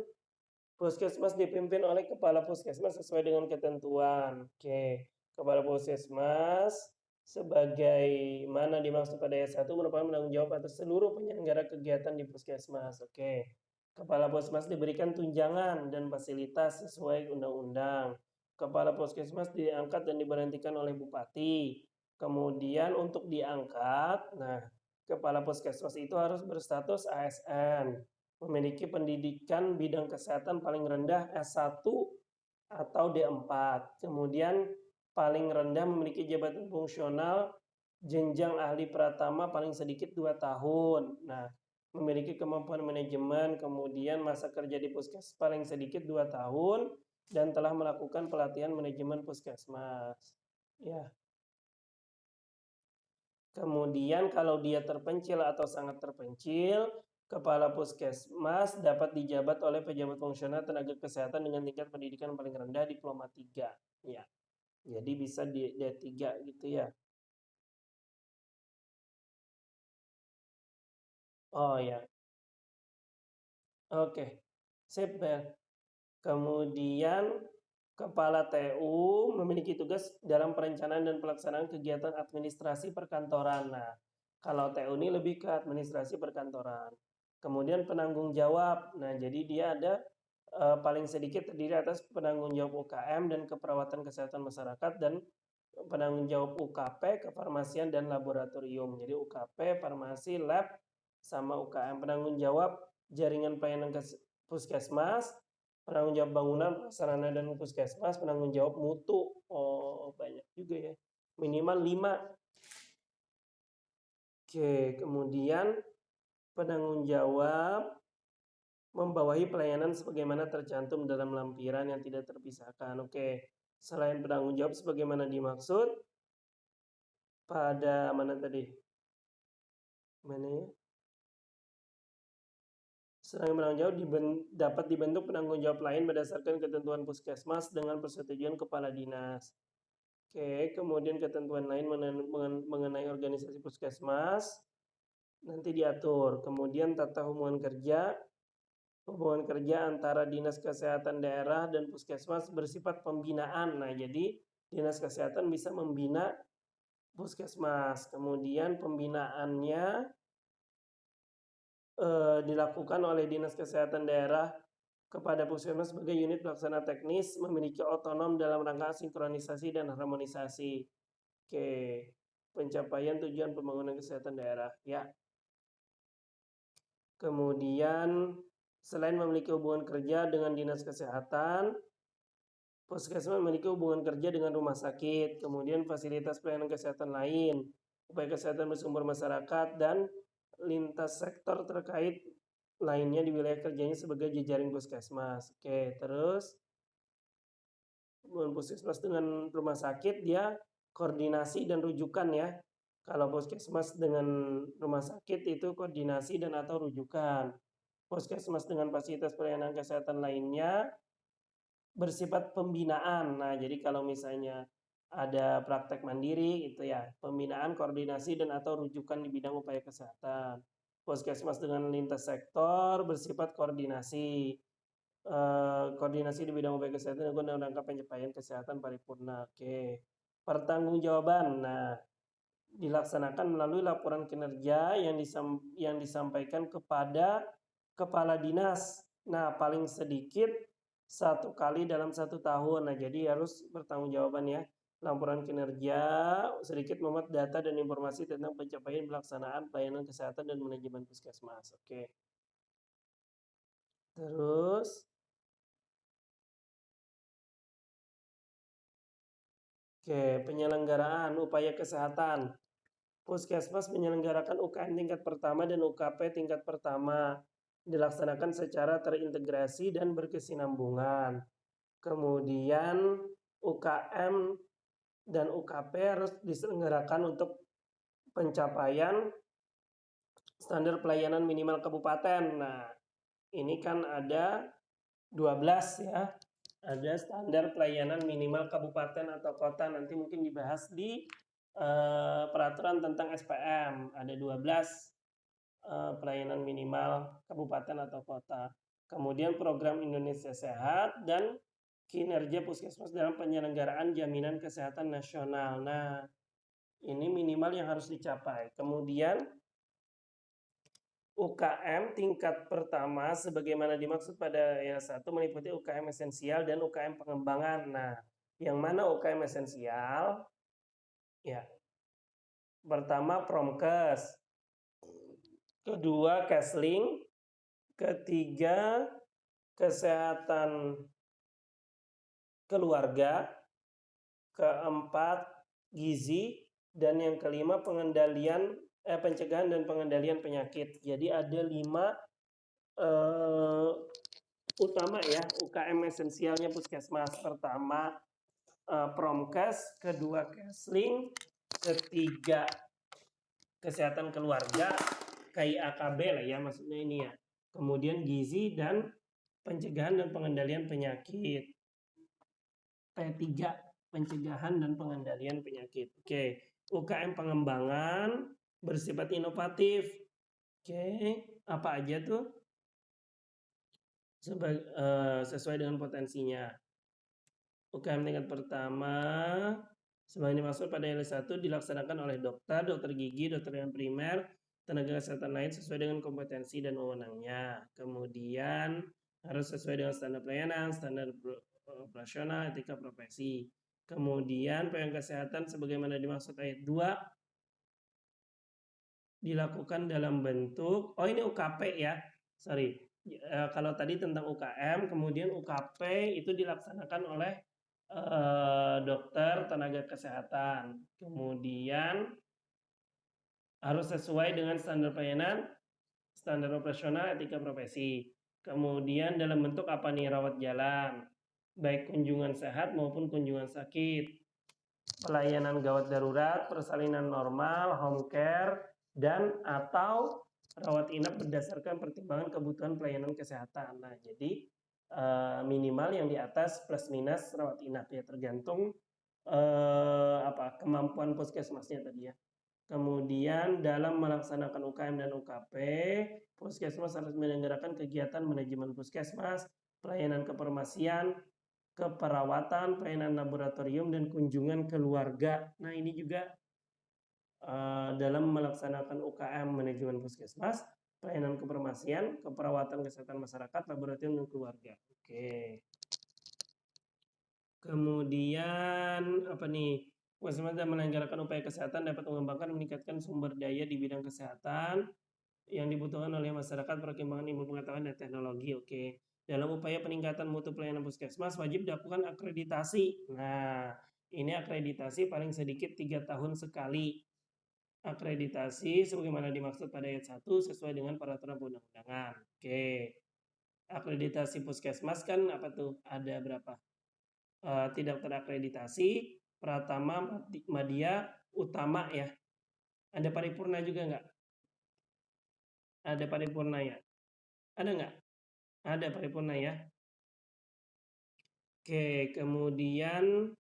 puskesmas dipimpin oleh kepala puskesmas sesuai dengan ketentuan. Oke, kepala puskesmas sebagaimana dimaksud pada ayat 1 merupakan penanggung jawab atas seluruh penyelenggara kegiatan di puskesmas. Oke. Kepala puskesmas diberikan tunjangan dan fasilitas sesuai undang-undang. Kepala puskesmas diangkat dan diberhentikan oleh bupati. Kemudian untuk diangkat, nah kepala puskesmas itu harus berstatus ASN, memiliki pendidikan bidang kesehatan paling rendah S1 atau D4. Kemudian paling rendah memiliki jabatan fungsional jenjang ahli pratama paling sedikit 2 tahun. Nah, memiliki kemampuan manajemen, kemudian masa kerja di puskesmas paling sedikit 2 tahun, dan telah melakukan pelatihan manajemen puskesmas. Ya. Kemudian kalau dia terpencil atau sangat terpencil, kepala puskesmas dapat dijabat oleh pejabat fungsional tenaga kesehatan dengan tingkat pendidikan paling rendah diploma 3. Ya. Jadi bisa di D3 gitu ya. Oh ya. Oke. Sip ya. Kemudian kepala TU memiliki tugas dalam perencanaan dan pelaksanaan kegiatan administrasi perkantoran. Nah, kalau TU ini lebih ke administrasi perkantoran. Kemudian penanggung jawab. Nah, jadi dia ada paling sedikit terdiri atas penanggung jawab UKM dan keperawatan kesehatan masyarakat dan penanggung jawab UKP, kefarmasian dan laboratorium. Jadi UKP, farmasi, lab, sama UKM. Penanggung jawab jaringan pelayanan puskesmas, penanggung jawab bangunan, sarana dan puskesmas, penanggung jawab mutu. Oh, banyak juga ya. Minimal 5. Oke, kemudian penanggung jawab membawahi pelayanan sebagaimana tercantum dalam lampiran yang tidak terpisahkan. Oke, selain penanggung jawab sebagaimana dimaksud pada mana tadi? Mana ya? Serangan penanggung jawab dapat dibentuk penanggung jawab lain berdasarkan ketentuan puskesmas dengan persetujuan kepala dinas. Oke, kemudian ketentuan lain mengenai organisasi puskesmas nanti diatur. Kemudian tata hubungan kerja antara dinas kesehatan daerah dan puskesmas bersifat pembinaan. Nah, jadi dinas kesehatan bisa membina puskesmas. Kemudian pembinaannya dilakukan oleh dinas kesehatan daerah kepada puskesmas sebagai unit pelaksana teknis memiliki otonom dalam rangka sinkronisasi dan harmonisasi. Oke, pencapaian tujuan pembangunan kesehatan daerah ya. Kemudian selain memiliki hubungan kerja dengan dinas kesehatan, puskesmas memiliki hubungan kerja dengan rumah sakit, kemudian fasilitas pelayanan kesehatan lain, upaya kesehatan bersumber masyarakat, dan lintas sektor terkait lainnya di wilayah kerjanya sebagai jejaring puskesmas. Oke, terus hubungan puskesmas dengan rumah sakit dia koordinasi dan rujukan ya. Kalau puskesmas dengan rumah sakit itu koordinasi dan atau rujukan. Puskesmas dengan fasilitas pelayanan kesehatan lainnya bersifat pembinaan. Nah, jadi kalau misalnya ada praktek mandiri itu ya, pembinaan, koordinasi dan atau rujukan di bidang upaya kesehatan. Puskesmas dengan lintas sektor bersifat koordinasi. Koordinasi di bidang upaya kesehatan guna rangka pencapaian kesehatan paripurna. Oke. Pertanggungjawaban. Nah, dilaksanakan melalui laporan kinerja yang disampaikan kepada kepala dinas. Nah, paling sedikit 1 kali dalam 1 tahun. Nah, jadi harus bertanggungjawaban ya. Laporan kinerja sedikit memuat data dan informasi tentang pencapaian pelaksanaan pelayanan kesehatan dan manajemen puskesmas. Oke. Terus penyelenggaraan upaya kesehatan. Puskesmas menyelenggarakan UKM tingkat pertama dan UKP tingkat pertama dilaksanakan secara terintegrasi dan berkesinambungan. Kemudian UKM dan UKP harus diselenggarakan untuk pencapaian standar pelayanan minimal kabupaten. Nah, ini kan ada 12 ya. Ada standar pelayanan minimal kabupaten atau kota, nanti mungkin dibahas di peraturan tentang SPM. Ada 12 pelayanan minimal kabupaten atau kota. Kemudian program Indonesia Sehat dan kinerja puskesmas dalam penyelenggaraan jaminan kesehatan nasional. Nah, ini minimal yang harus dicapai. Kemudian UKM tingkat pertama sebagaimana dimaksud pada ayat 1 meliputi UKM esensial dan UKM pengembangan. Nah, yang mana UKM esensial? Ya. Pertama Promkes, kedua Kesling, ketiga kesehatan keluarga, keempat gizi, dan yang kelima pencegahan dan pengendalian penyakit. Jadi ada 5 utama ya UKM esensialnya puskesmas. Pertama Promkes, kedua Kesling, ketiga kesehatan keluarga, KIAKB lah ya maksudnya ini ya. Kemudian gizi dan pencegahan dan pengendalian penyakit. P3 pencegahan dan pengendalian penyakit. Oke, UKM pengembangan bersifat inovatif. Oke, apa aja tuh? Sesuai dengan potensinya. UKM tingkat pertama sebagaimana dimaksud pada ayat 1 dilaksanakan oleh dokter gigi, dokter yang primer, tenaga kesehatan lain sesuai dengan kompetensi dan wewenangnya. Kemudian harus sesuai dengan standar pelayanan, standar operasional, etika profesi. Kemudian pelayanan kesehatan sebagaimana dimaksud ayat 2 dilakukan dalam bentuk, ini UKP ya, sorry. Kalau tadi tentang UKM, kemudian UKP itu dilaksanakan oleh dokter tenaga kesehatan. Kemudian harus sesuai dengan standar pelayanan, standar operasional, etika profesi. Kemudian dalam bentuk apa nih? Rawat jalan, baik kunjungan sehat maupun kunjungan sakit, pelayanan gawat darurat, persalinan normal, home care, dan atau rawat inap berdasarkan pertimbangan kebutuhan pelayanan kesehatan. Nah, jadi minimal yang di atas plus minus rawat inap ya, tergantung kemampuan puskesmasnya tadi ya. Kemudian dalam melaksanakan UKM dan UKP, puskesmas harus menyelenggarakan kegiatan manajemen puskesmas, pelayanan kefarmasian, keperawatan, pelayanan laboratorium, dan kunjungan keluarga. Nah, ini juga dalam melaksanakan UKM manajemen puskesmas, pelayanan kefarmasian, keperawatan kesehatan masyarakat, laboratorium, dan keluarga. Oke. Kemudian apa nih? Puskesmas dalam menyelenggarakan upaya kesehatan dapat mengembangkan meningkatkan sumber daya di bidang kesehatan yang dibutuhkan oleh masyarakat, perkembangan ilmu pengetahuan dan teknologi. Oke. Dalam upaya peningkatan mutu pelayanan puskesmas wajib dilakukan akreditasi. Nah, ini akreditasi paling sedikit 3 tahun sekali. Akreditasi sebagaimana dimaksud pada ayat 1 sesuai dengan peraturan perundang-undangan. Oke. Akreditasi puskesmas kan apa tuh? Ada berapa? Tidak terakreditasi, Pratama, Madya, Utama ya. Ada paripurna juga nggak? Ada paripurna ya? Ada nggak? Ada paripurna ya. Oke, kemudian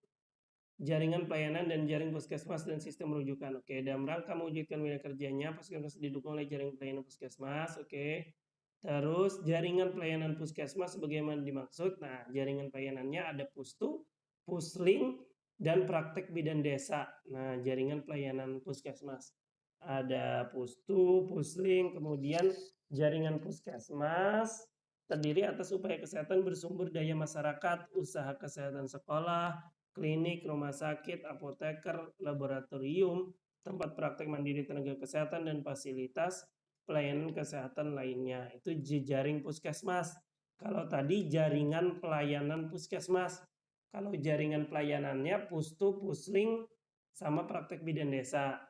jaringan pelayanan dan jaring puskesmas dan sistem rujukan. Oke, dalam rangka mewujudkan wilayah kerjanya, puskesmas didukung oleh jaring pelayanan puskesmas. Oke. Terus jaringan pelayanan puskesmas sebagaimana dimaksud. Nah, jaringan pelayanannya ada pustu, pusling, dan praktek bidan desa. Nah, jaringan pelayanan puskesmas. Ada pustu, pusling, kemudian jaringan puskesmas terdiri atas upaya kesehatan bersumber daya masyarakat, usaha kesehatan sekolah, klinik, rumah sakit, apoteker, laboratorium, tempat praktek mandiri tenaga kesehatan, dan fasilitas pelayanan kesehatan lainnya. Itu jejaring puskesmas. Kalau tadi jaringan pelayanan puskesmas. Kalau jaringan pelayanannya pustu, pusling, sama praktek bidan desa.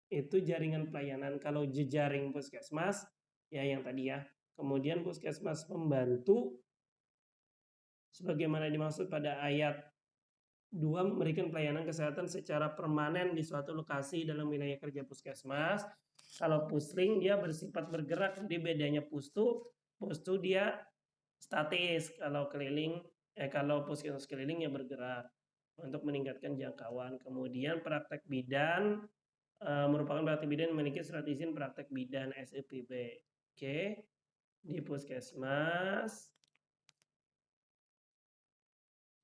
Itu jaringan pelayanan. Kalau jejaring puskesmas, ya yang tadi ya. Kemudian puskesmas pembantu, sebagaimana dimaksud pada ayat 2, memberikan pelayanan kesehatan secara permanen di suatu lokasi dalam wilayah kerja puskesmas. Kalau pusling dia bersifat bergerak, jadi bedanya pustu dia statis, kalau puskesmas keliling ya bergerak untuk meningkatkan jangkauan. Kemudian praktek bidan merupakan praktek bidan yang memiliki surat izin praktek bidan SIPB. Oke, di puskesmas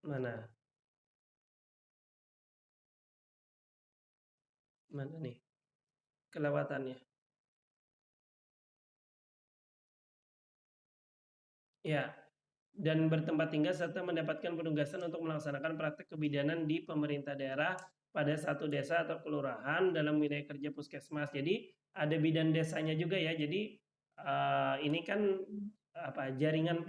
mana nih kelewatannya? Ya, dan bertempat tinggal serta mendapatkan penugasan untuk melaksanakan praktek kebidanan di pemerintah daerah pada satu desa atau kelurahan dalam wilayah kerja puskesmas. Jadi ada bidan desanya juga ya. Jadi ini kan jaringan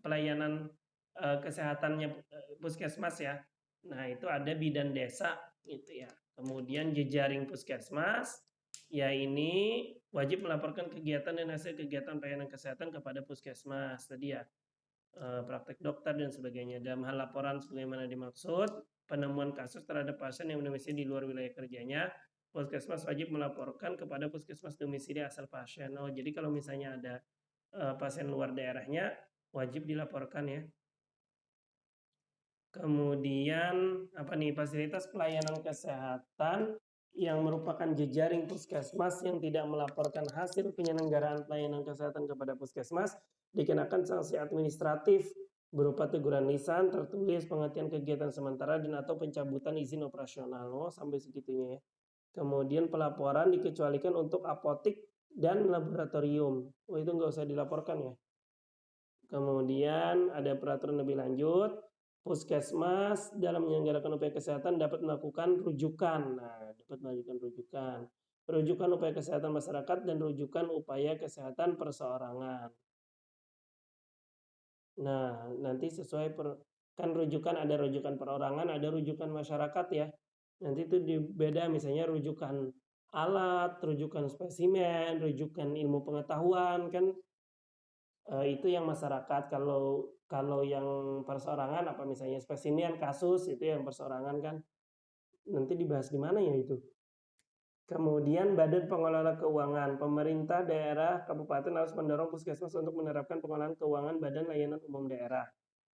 pelayanan kesehatannya puskesmas ya. Nah, itu ada bidan desa gitu ya. Kemudian jejaring puskesmas, ya ini wajib melaporkan kegiatan dan hasil kegiatan pelayanan kesehatan kepada puskesmas tadi ya, praktek dokter dan sebagainya. Dalam hal laporan sebagaimana dimaksud, penemuan kasus terhadap pasien yang domisili di luar wilayah kerjanya, puskesmas wajib melaporkan kepada puskesmas domisili asal pasien. Oh, jadi kalau misalnya ada pasien luar daerahnya, wajib dilaporkan ya. Kemudian fasilitas pelayanan kesehatan yang merupakan jejaring puskesmas yang tidak melaporkan hasil penyelenggaraan pelayanan kesehatan kepada puskesmas dikenakan sanksi administratif berupa teguran lisan, tertulis, penghentian kegiatan sementara, dan atau pencabutan izin operasional. Oh, sampai segitunya ya. Kemudian pelaporan dikecualikan untuk apotik dan laboratorium. Oh, itu nggak usah dilaporkan ya. Kemudian ada peraturan lebih lanjut, puskesmas dalam menyelenggarakan upaya kesehatan dapat melakukan rujukan. Nah, dapat melakukan rujukan. Rujukan upaya kesehatan masyarakat dan rujukan upaya kesehatan perseorangan. Nah, nanti sesuai kan rujukan ada rujukan perorangan, ada rujukan masyarakat ya. Nanti itu beda, misalnya rujukan alat, rujukan spesimen, rujukan ilmu pengetahuan kan. Itu yang masyarakat. Kalau yang perseorangan misalnya spesimen kasus itu yang perseorangan kan. Nanti dibahas di mana ya itu? Kemudian Badan Pengelola Keuangan, pemerintah daerah kabupaten harus mendorong puskesmas untuk menerapkan pengelolaan keuangan Badan Layanan Umum Daerah,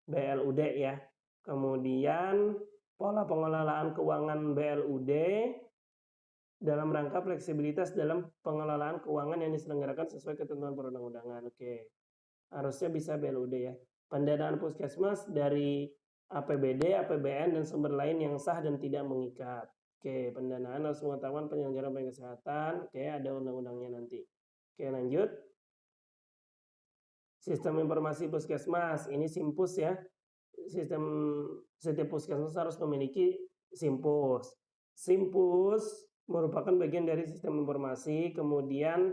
BLUD ya. Kemudian pola pengelolaan keuangan BLUD dalam rangka fleksibilitas dalam pengelolaan keuangan yang diselenggarakan sesuai ketentuan perundang-undangan. Oke, harusnya bisa BLUD ya. Pendanaan puskesmas dari APBD, APBN, dan sumber lain yang sah dan tidak mengikat. Oke, pendanaan harus mengutamakan penyelenggaraan pelayanan kesehatan. Oke, ada undang-undangnya nanti. Oke, lanjut. Sistem informasi puskesmas, ini Simpus ya. Setiap puskesmas harus memiliki Simpus. Simpus merupakan bagian dari sistem informasi, kemudian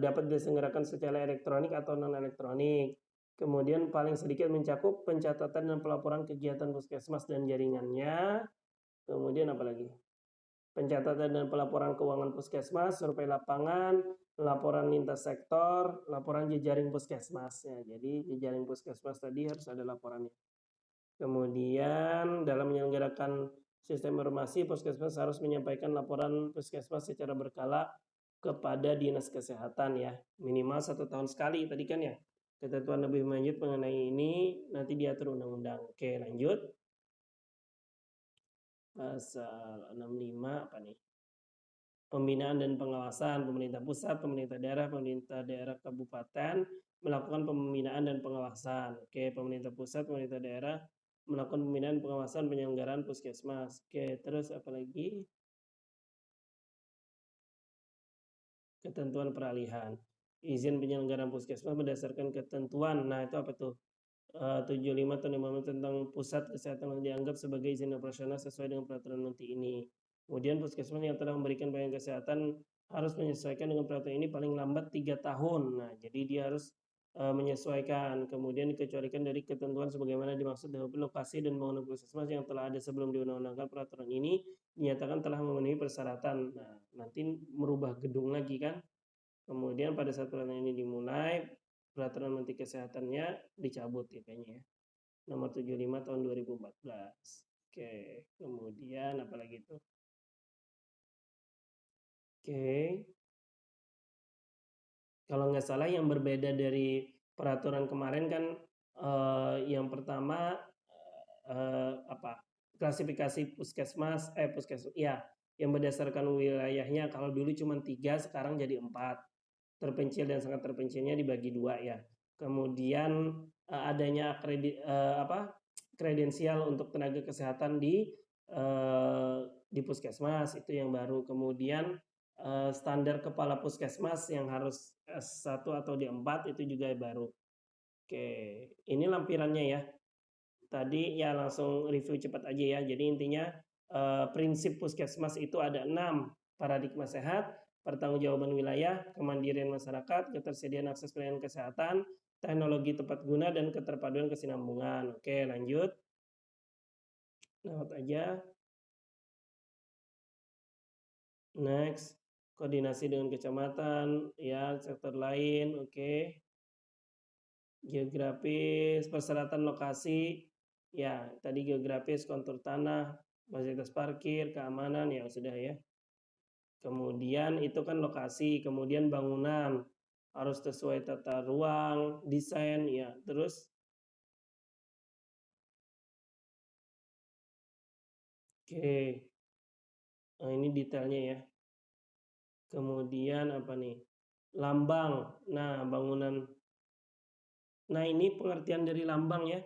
dapat diselenggarakan secara elektronik atau non elektronik. Kemudian paling sedikit mencakup pencatatan dan pelaporan kegiatan puskesmas dan jaringannya. Kemudian apa lagi? Pencatatan dan pelaporan keuangan puskesmas, survei lapangan, laporan lintas sektor, laporan jejaring puskesmas. Ya, jadi jejaring puskesmas tadi harus ada laporannya. Kemudian dalam menyelenggarakan sistem informasi, puskesmas harus menyampaikan laporan puskesmas secara berkala kepada dinas kesehatan ya, minimal 1 tahun sekali tadi kan ya. Ketentuan lebih lanjut mengenai ini nanti diatur undang-undang. Oke, lanjut. Pasal 65 apa nih? Pembinaan dan pengawasan. Pemerintah pusat, pemerintah daerah kabupaten melakukan pembinaan dan pengawasan. Oke, pemerintah pusat, pemerintah daerah melakukan pembinaan dan pengawasan penyelenggaraan puskesmas. Oke, terus apa lagi? Ketentuan peralihan. Izin penyelenggaraan puskesmas berdasarkan ketentuan. Nah, itu apa tuh? 75 tahun 15 tentang pusat kesehatan yang dianggap sebagai izin operasional sesuai dengan peraturan nanti ini. Kemudian puskesmas yang telah memberikan pelayanan kesehatan harus menyesuaikan dengan peraturan ini paling lambat 3 tahun. Nah, jadi dia harus menyesuaikan. Kemudian dikecualikan dari ketentuan sebagaimana dimaksud dalam lokasi dan bangunan puskesmas yang telah ada sebelum diundang-undangkan peraturan ini dinyatakan telah memenuhi persyaratan. Nah, nanti merubah gedung lagi kan. Kemudian pada saat peraturan ini dimulai, peraturan menteri kesehatannya dicabut ya kayaknya ya. Nomor 75 tahun 2014. Oke, kemudian apa lagi itu? Oke. Kalau nggak salah yang berbeda dari peraturan kemarin kan yang pertama apa? Klasifikasi puskesmas ya, yang berdasarkan wilayahnya. Kalau dulu cuma 3, sekarang jadi 4. Terpencil dan sangat terpencilnya dibagi 2 ya. Kemudian adanya kredensial untuk tenaga kesehatan di puskesmas itu yang baru. Kemudian standar kepala puskesmas yang harus S1 atau D4 itu juga baru. Oke, ini lampirannya ya. Tadi ya langsung review cepat aja ya. Jadi intinya prinsip puskesmas itu ada 6. Paradigma sehat, pertanggungjawaban wilayah, kemandirian masyarakat, ketersediaan akses pelayanan kesehatan, teknologi tepat guna, dan keterpaduan kesinambungan. Oke, lanjut. Lewat aja. Next, koordinasi dengan kecamatan, ya sektor lain, oke. Geografis, persyaratan lokasi, ya tadi geografis, kontur tanah, fasilitas parkir, keamanan, ya sudah ya. Kemudian itu kan lokasi, kemudian bangunan harus sesuai tata ruang, desain, ya terus. Oke, nah ini detailnya ya. Kemudian apa nih? Lambang, nah bangunan. Nah ini pengertian dari lambang ya.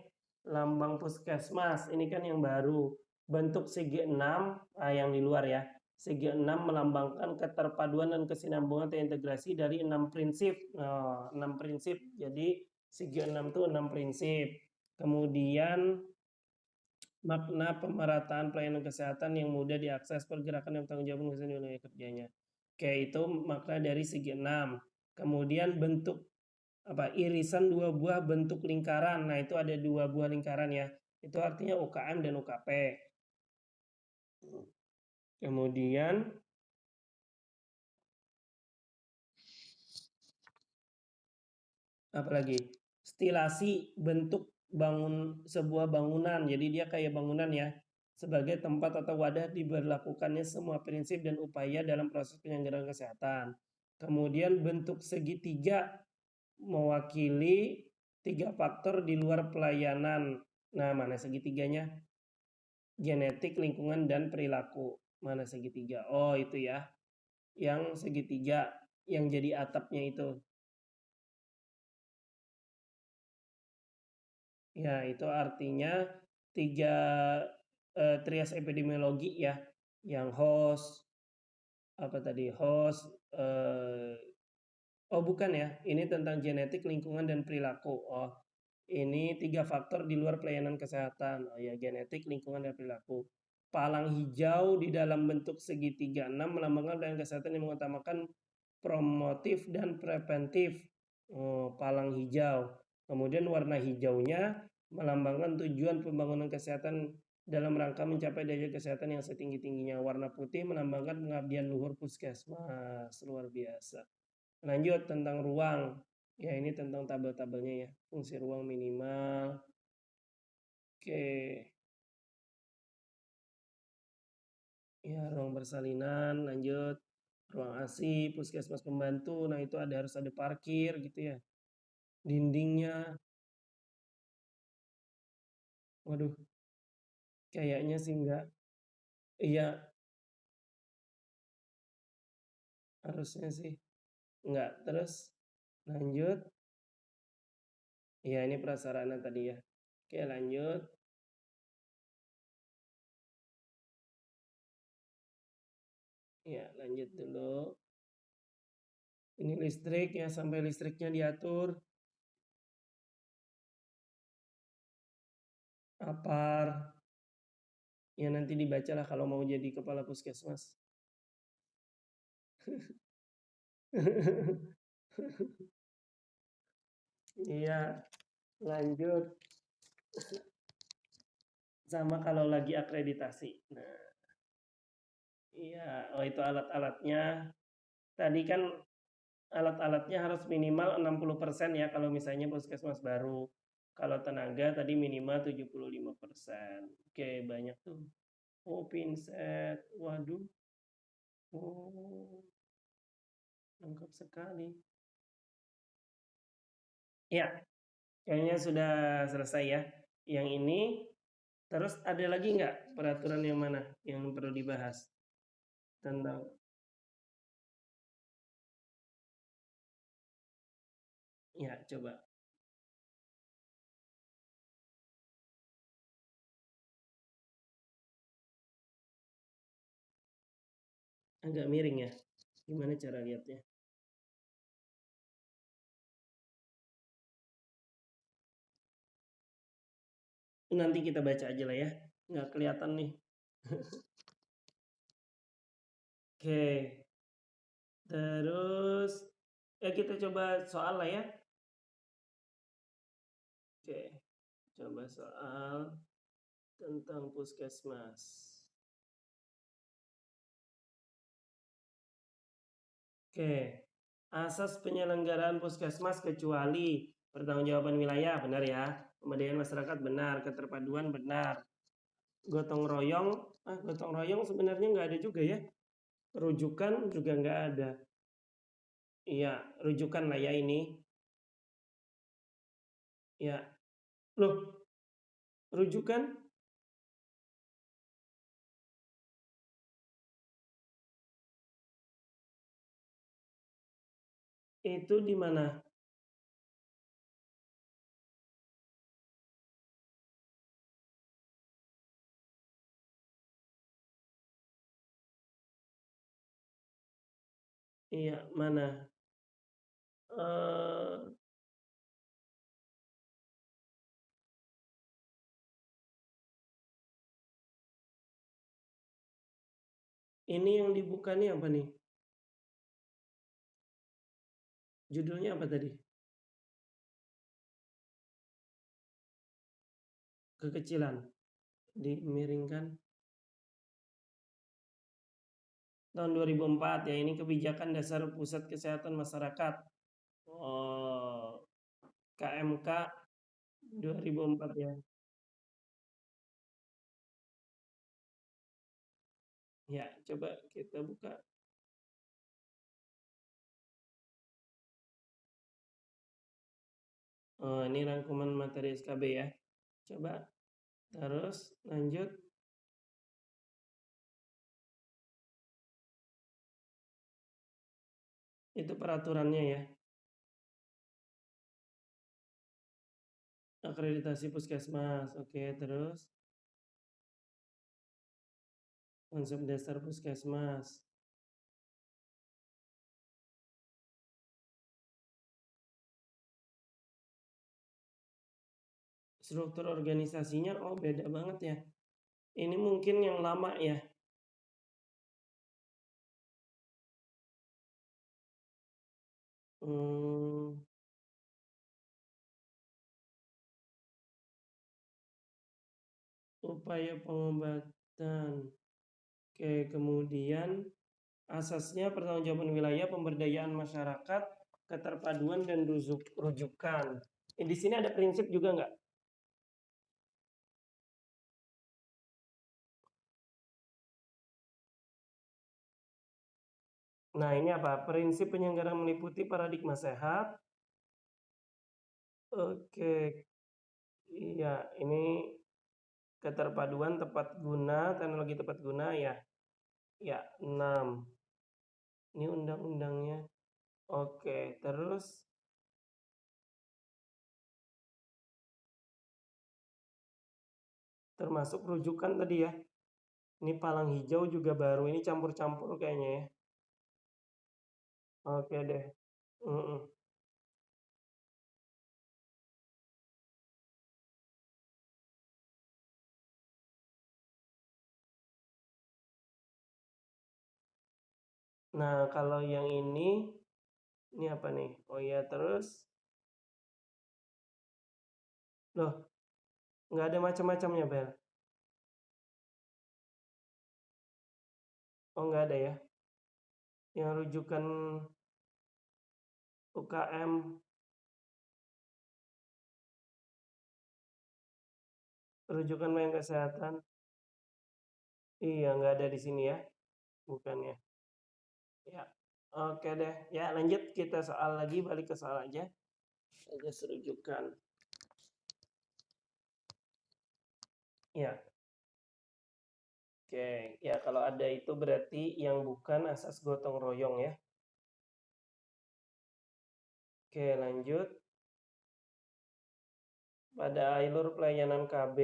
Lambang puskesmas, ini kan yang baru. Bentuk segi 6, yang di luar ya. Segi 6 melambangkan keterpaduan dan kesinambungan terintegrasi dari 6 prinsip. 6 prinsip, jadi segi 6 itu 6 prinsip. Kemudian makna pemerataan pelayanan kesehatan yang mudah diakses, pergerakan dan bertanggung jawab di wilayah kerjanya. Oke, itu makna dari segi 6. Kemudian bentuk irisan 2 buah bentuk lingkaran. Nah, itu ada 2 buah lingkaran ya. Itu artinya UKM dan UKP. Kemudian apalagi? Stilasi bentuk sebuah bangunan. Jadi dia kayak bangunan ya. sebagai tempat atau wadah diberlakukannya semua prinsip dan upaya dalam proses penyelenggaraan kesehatan. Kemudian bentuk segitiga mewakili 3 faktor di luar pelayanan. Nah, mana segitiganya? Genetik, lingkungan, dan perilaku. Mana segitiga? Oh, itu ya. Yang segitiga yang jadi atapnya itu. Ya, itu artinya 3 trias epidemiologi ya, yang host, apa tadi, host, oh bukan ya, ini tentang genetik, lingkungan, dan perilaku. Oh, ini 3 faktor di luar pelayanan kesehatan. Oh ya, genetik, lingkungan, dan perilaku. Palang hijau di dalam bentuk segitiga 6 melambangkan pelayanan kesehatan yang mengutamakan promotif dan preventif. Oh, palang hijau. Kemudian warna hijaunya melambangkan tujuan pembangunan kesehatan dalam rangka mencapai derajat kesehatan yang setinggi-tingginya. Warna putih melambangkan pengabdian luhur puskesmas. Luar biasa. Lanjut tentang ruang. Ya, ini tentang tabel-tabelnya ya. Fungsi ruang minimal. Oke. Ya, ruang persalinan, lanjut. Ruang ASI, puskesmas pembantu. Nah, itu harus ada parkir gitu ya. Dindingnya. Waduh, kayaknya sih enggak. Iya, harusnya sih. Enggak. Terus lanjut. Iya, ini prasarana tadi ya. Oke, lanjut. Ya, lanjut dulu. Ini listrik ya, sampai listriknya diatur. Apar. Ya, nanti dibacalah kalau mau jadi kepala puskesmas. Iya, lanjut. Sama kalau lagi akreditasi. Nah, iya, oh itu alat-alatnya. Tadi kan alat-alatnya harus minimal 60% ya kalau misalnya puskesmas baru. Kalau tenaga tadi minimal 75%. Oke, banyak tuh. Oh, pinset. Waduh. Oh, lengkap sekali. Ya, kayaknya sudah selesai ya. Yang ini, terus ada lagi nggak peraturan yang mana yang perlu dibahas tentang? Ya, coba. Agak miring ya. Gimana cara lihatnya? Nanti kita baca aja lah ya. Nggak kelihatan nih. Oke. Terus, ya kita coba soal lah ya. Oke. Coba soal tentang puskesmas. Oke. Asas penyelenggaraan puskesmas kecuali pertanggungjawaban wilayah, benar ya. Pemberdayaan masyarakat benar, keterpaduan benar. Gotong royong sebenarnya nggak ada juga ya. Rujukan juga nggak ada. Iya, rujukan lah ya ini. Ya, loh, rujukan itu di mana? Iya, mana? Eh, ini yang dibuka nih apa nih? Judulnya apa tadi? Kekecilan. Dimiringkan. Tahun 2004 ya, ini kebijakan dasar pusat kesehatan masyarakat. Oh, KMK 2004 ya. Ya, coba kita buka. Oh, ini rangkuman materi SKB ya. Coba terus lanjut. Itu peraturannya ya. Akreditasi puskesmas. Oke, terus konsep dasar puskesmas. Struktur organisasinya, oh beda banget ya. Ini mungkin yang lama ya. Upaya pengobatan. Oke, kemudian asasnya pertanggungjawaban wilayah, pemberdayaan masyarakat, keterpaduan dan rujukan. Di sini ada prinsip juga nggak? Nah, ini apa? Prinsip penyelenggaraan meliputi paradigma sehat. Oke, iya, ini keterpaduan tepat guna, teknologi tepat guna ya. Ya, 6. Ini undang-undangnya. Oke, terus termasuk rujukan tadi ya. Ini palang hijau juga baru, ini campur-campur kayaknya ya. Oke deh. Nah, kalau yang ini apa nih? Oh iya, terus, loh, nggak ada macam-macamnya, Bel. Oh, nggak ada ya. Yang rujukan UKM, rujukan pelayanan kesehatan. Iya, nggak ada di sini ya. Bukan ya. Ya, oke deh. Ya, lanjut kita soal lagi, balik ke soal aja. Aja rujukan. Ya. Oke, ya kalau ada itu berarti yang bukan asas gotong royong ya. Oke, lanjut. Pada alur pelayanan KB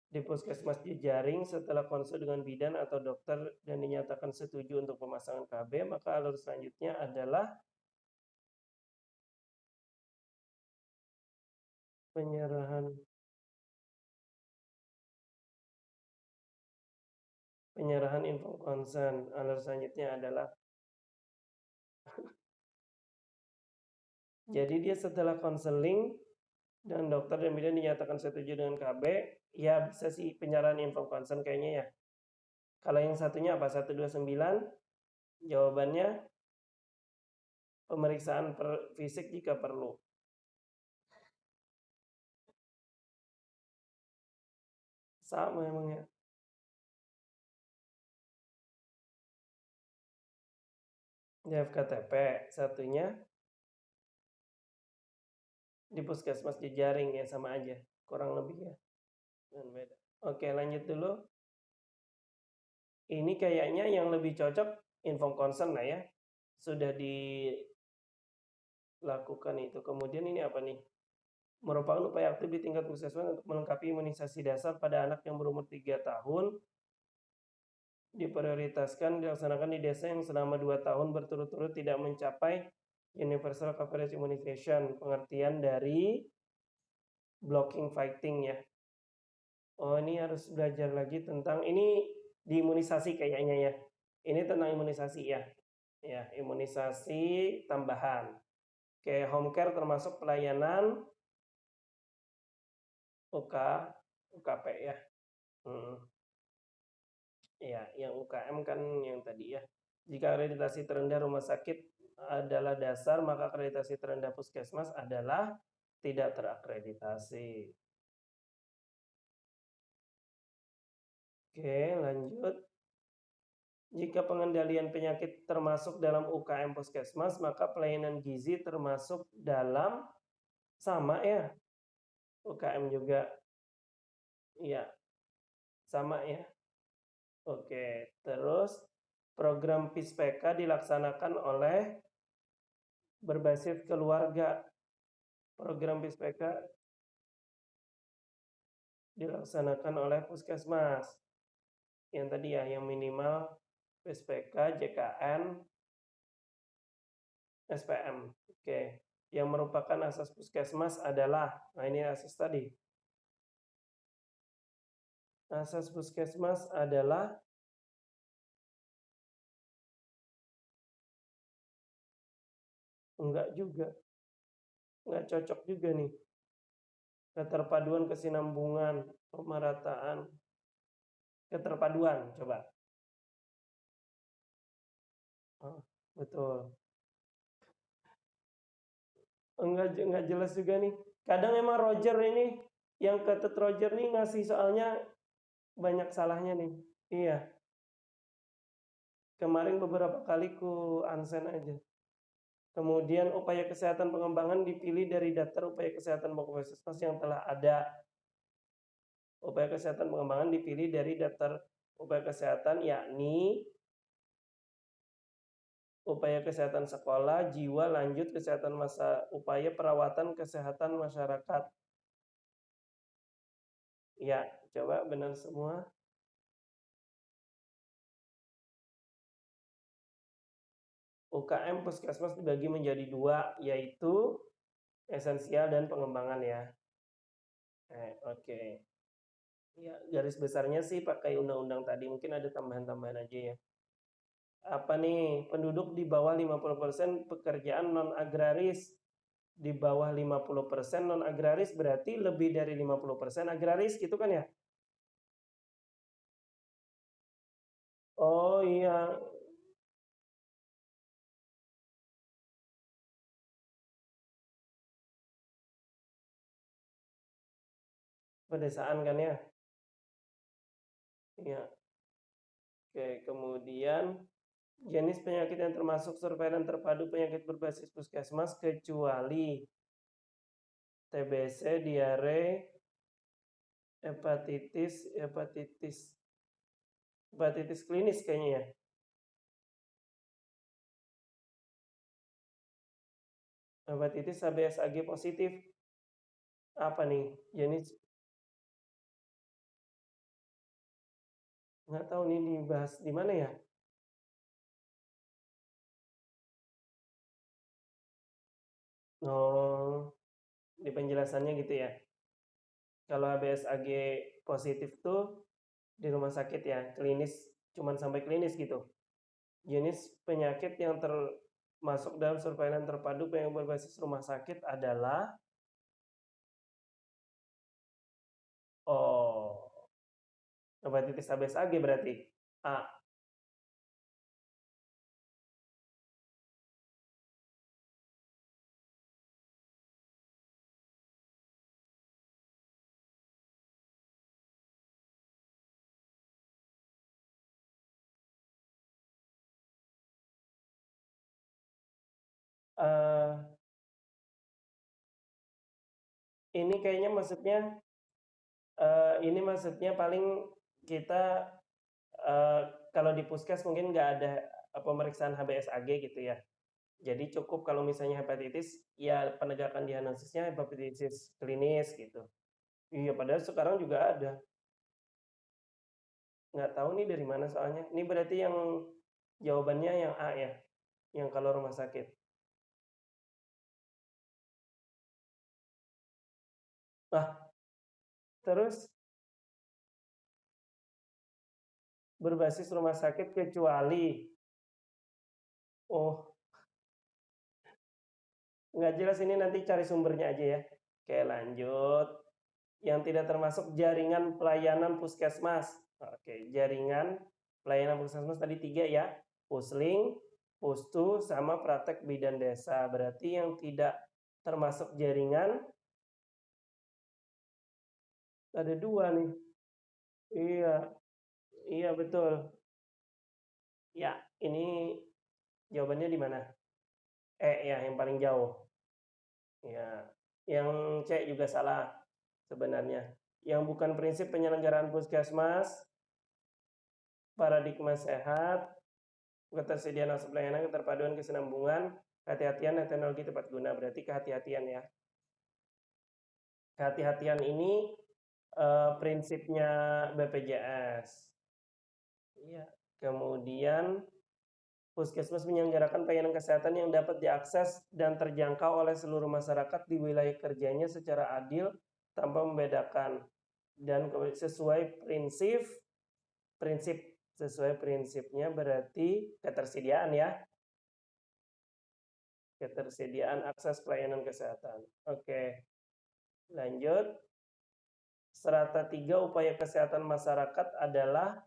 di puskesmas jejaring setelah konsul dengan bidan atau dokter dan dinyatakan setuju untuk pemasangan KB, maka alur selanjutnya adalah penyerahan info konsen. Alur selanjutnya adalah jadi dia setelah konseling dan dokter dan bidan dinyatakan setuju dengan KB, ya bisa sih penyerahan info konsen kayaknya ya. Kalau yang satunya apa? 129? Jawabannya pemeriksaan fisik jika perlu. Sama emangnya. Di FKTP, satunya di puskesmas jejaring ya, sama aja. Kurang lebih ya. Beda. Oke, lanjut dulu. Ini kayaknya yang lebih cocok inform concern lah ya. Sudah dilakukan itu. Kemudian ini apa nih? Merupakan upaya aktif di tingkat puskesmas untuk melengkapi imunisasi dasar pada anak yang berumur 3 tahun. Diprioritaskan dilaksanakan di desa yang selama 2 tahun berturut-turut tidak mencapai universal coverage immunization. Pengertian dari blocking fighting ya. Oh, ini harus belajar lagi tentang ini di imunisasi kayaknya ya. Ini tentang imunisasi ya. Ya, imunisasi tambahan. Kayak home care termasuk pelayanan UKP ya. Ya, yang UKM kan yang tadi ya. Jika akreditasi terendah rumah sakit adalah dasar, maka akreditasi terendah puskesmas adalah tidak terakreditasi. Oke, lanjut. Jika pengendalian penyakit termasuk dalam UKM Puskesmas, maka pelayanan gizi termasuk dalam sama ya, UKM juga. Iya, sama ya. Oke, terus program PISPK dilaksanakan oleh berbasis keluarga. Program PISPK dilaksanakan oleh puskesmas. Yang tadi ya, yang minimal PISPK, JKN, SPM. Oke. Yang merupakan asas puskesmas adalah, nah ini asas tadi. Asas puskesmas adalah enggak juga. Enggak cocok juga nih. Keterpaduan, kesinambungan, pemerataan. Keterpaduan, coba. Oh, betul. Enggak jelas juga nih. Kadang emang Roger ini, yang Ketut Roger nih ngasih soalnya banyak salahnya nih. Iya. Kemarin beberapa kali ku unsend aja. Kemudian upaya kesehatan pengembangan dipilih dari daftar upaya kesehatan puskesmas yang telah ada. Upaya kesehatan pengembangan dipilih dari daftar upaya kesehatan, yakni upaya kesehatan sekolah, jiwa, lanjut, kesehatan masa, upaya perawatan kesehatan masyarakat. Ya, coba benar semua. UKM Puskesmas dibagi menjadi dua, yaitu esensial dan pengembangan ya. Oke. Ya, garis besarnya sih pakai undang-undang tadi, mungkin ada tambahan-tambahan aja ya. Apa nih, penduduk di bawah 50% pekerjaan non-agraris. Di bawah 50% non-agraris berarti lebih dari 50% agraris gitu kan ya? Oh iya, pedesaan kan ya? Iya. Oke, kemudian jenis penyakit yang termasuk surveilan terpadu penyakit berbasis puskesmas kecuali TBC, diare, hepatitis klinis kayaknya ya. Hepatitis HBsAg positif. Apa nih? Jenis nggak tahu nih dibahas di mana ya? Oh, di penjelasannya gitu ya. Kalau HBsAg positif tuh di rumah sakit ya, klinis, cuman sampai klinis gitu. Jenis penyakit yang termasuk dalam surveilan terpadu yang berbasis rumah sakit adalah oh, hepatitis HBsAg berarti A. Eh, ini kayaknya maksudnya ini maksudnya paling kita eh, kalau di puskes mungkin nggak ada pemeriksaan HBsAg gitu ya. Jadi cukup kalau misalnya hepatitis, ya penegakan diagnosisnya hepatitis klinis gitu. Iya, padahal sekarang juga ada. Nggak tahu nih dari mana soalnya. Ini berarti yang jawabannya yang A ya, yang kalau rumah sakit. Nah, terus berbasis rumah sakit kecuali, oh nggak jelas ini nanti cari sumbernya aja ya. Oke lanjut. Yang tidak termasuk jaringan pelayanan puskesmas. Oke, jaringan pelayanan puskesmas tadi 3 ya. Pusling, pustu, sama praktek bidan desa. Berarti yang tidak termasuk jaringan ada 2 nih. Iya, iya betul. Ya, ini jawabannya di mana? Ya, yang paling jauh. Ya, yang C juga salah sebenarnya. Yang bukan prinsip penyelenggaraan puskesmas, paradigma sehat, ketersediaan akses pelayanan, keterpaduan, kesinambungan, kehati-hatian, dan teknologi tepat guna. Berarti kehati-hatian ya. Kehati-hatian ini prinsipnya BPJS. Ya. Kemudian puskesmas menyelenggarakan pelayanan kesehatan yang dapat diakses dan terjangkau oleh seluruh masyarakat di wilayah kerjanya secara adil tanpa membedakan dan sesuai prinsip sesuai prinsipnya berarti ketersediaan ya. Ketersediaan akses pelayanan kesehatan. Oke. Lanjut. Strata 3 upaya kesehatan masyarakat adalah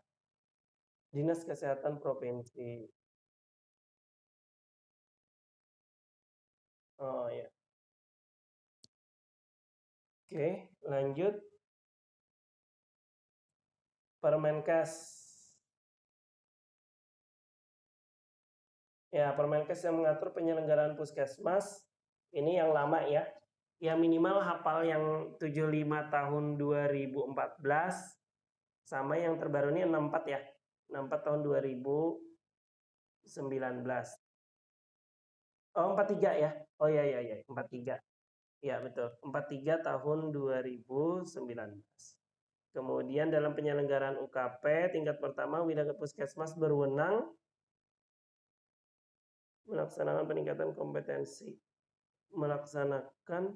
Dinas Kesehatan Provinsi. Oh ya. Oke, lanjut. Permenkes. Ya, Permenkes yang mengatur penyelenggaraan puskesmas ini yang lama ya. Yang minimal hafal yang 75 tahun 2014 sama yang terbaru ini 64 ya. 64 tahun 2019. Oh, 43 ya. Oh ya 43. Ya, betul. 43 tahun 2019. Kemudian dalam penyelenggaraan UKP tingkat pertama wilayah puskesmas berwenang melaksanakan peningkatan kompetensi, melaksanakan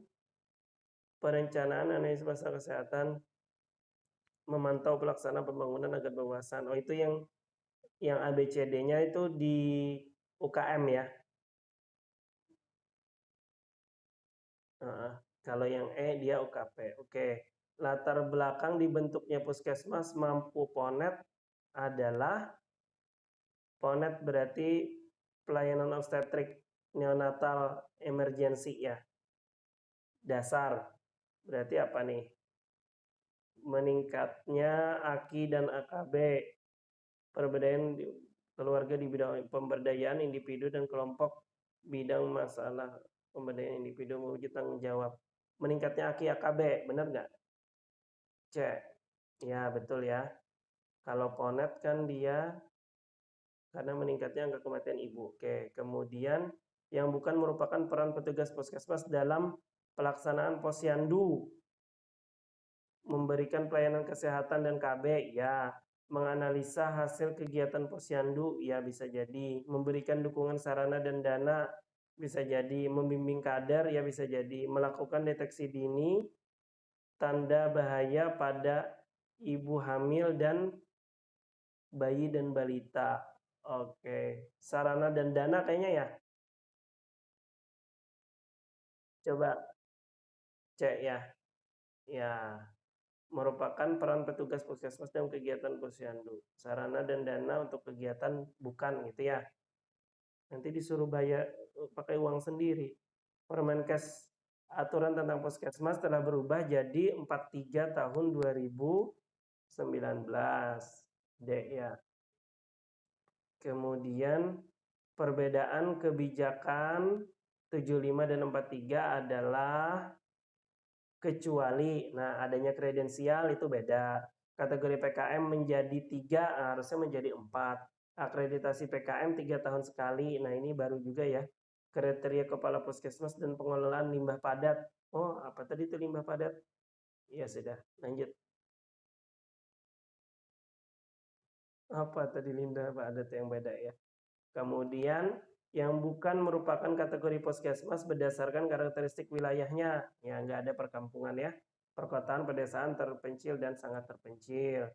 perencanaan analisis masalah kesehatan, memantau pelaksanaan pembangunan agar berwawasan. Oh, itu yang ABCD-nya itu di UKM ya. Kalau yang E dia UKP. Oke. Latar belakang dibentuknya puskesmas mampu Ponet adalah Ponet berarti pelayanan obstetrik neonatal emergency ya. Dasar. Berarti apa nih? Meningkatnya AKI dan AKB. Perbedaan keluarga di bidang pemberdayaan individu dan kelompok bidang masalah pemberdayaan individu mewujud tanggung jawab. Meningkatnya AKI AKB, benar nggak? C. Ya, betul ya. Kalau Ponet kan dia karena meningkatnya angka kematian ibu. Oke, kemudian yang bukan merupakan peran petugas puskesmas dalam pelaksanaan posyandu. Memberikan pelayanan kesehatan dan KB, ya. Menganalisa hasil kegiatan posyandu, ya bisa jadi. Memberikan dukungan sarana dan dana, bisa jadi. Membimbing kader, ya bisa jadi. Melakukan deteksi dini, tanda bahaya pada ibu hamil dan bayi dan balita. Oke, sarana dan dana kayaknya ya. Coba cek ya. Ya, merupakan peran petugas puskesmas dalam kegiatan posyandu. Sarana dan dana untuk kegiatan bukan gitu ya. Nanti disuruh bayar pakai uang sendiri. Permenkes aturan tentang puskesmas telah berubah jadi 43 tahun 2019. D ya. Kemudian perbedaan kebijakan 75 dan 43 adalah kecuali, nah adanya kredensial itu beda. Kategori PKM menjadi 3, harusnya menjadi 4. Akreditasi PKM 3 tahun sekali, nah ini baru juga ya. Kriteria kepala puskesmas dan pengelolaan limbah padat. Oh, apa tadi itu limbah padat? Ya sudah, lanjut. Apa tadi limbah padat yang beda ya? Kemudian yang bukan merupakan kategori puskesmas berdasarkan karakteristik wilayahnya. Ya, nggak ada perkampungan ya. Perkotaan, pedesaan, terpencil, dan sangat terpencil.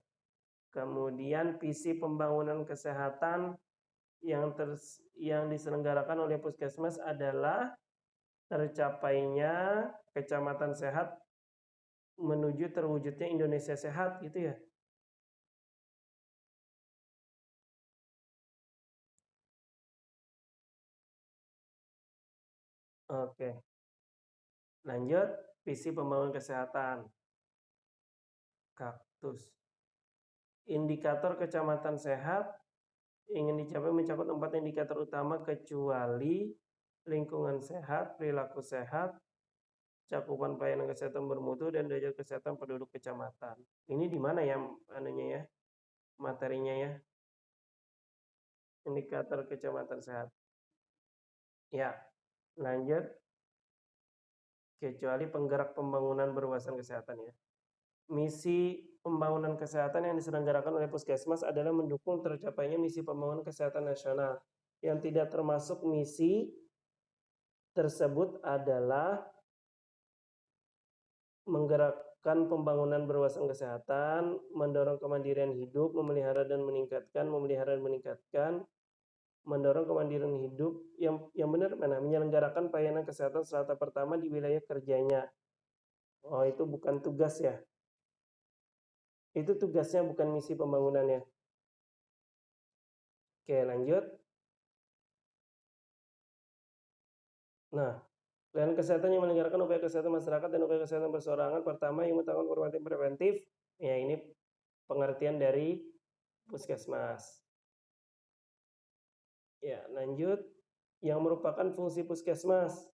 Kemudian visi pembangunan kesehatan yang diselenggarakan oleh puskesmas adalah tercapainya kecamatan sehat menuju terwujudnya Indonesia sehat gitu ya. Oke. Lanjut, visi pembangunan kesehatan. Kaktus. Indikator kecamatan sehat ingin dicapai mencakup 4 indikator utama kecuali lingkungan sehat, perilaku sehat, cakupan pelayanan kesehatan bermutu, dan derajat kesehatan penduduk kecamatan. Ini di mana ya anunya ya, materinya ya? Indikator kecamatan sehat. Ya, lanjut. Kecuali penggerak pembangunan berwawasan kesehatan ya. Misi pembangunan kesehatan yang diselenggarakan oleh Puskesmas adalah mendukung tercapainya misi pembangunan kesehatan nasional. Yang tidak termasuk misi tersebut adalah menggerakkan pembangunan berwawasan kesehatan, mendorong kemandirian hidup, memelihara dan meningkatkan, mendorong kemandirian hidup yang benar mana? Menyelenggarakan pelayanan kesehatan strata pertama di wilayah kerjanya. Oh, itu bukan tugas ya. Itu tugasnya bukan misi pembangunannya. Oke, lanjut. Nah, pelayanan kesehatan yang menyelenggarakan upaya kesehatan masyarakat dan upaya kesehatan perseorangan. Pertama, yang mengutamakan preventif preventif. Ya, ini pengertian dari Puskesmas. Ya, lanjut. Yang merupakan fungsi Puskesmas.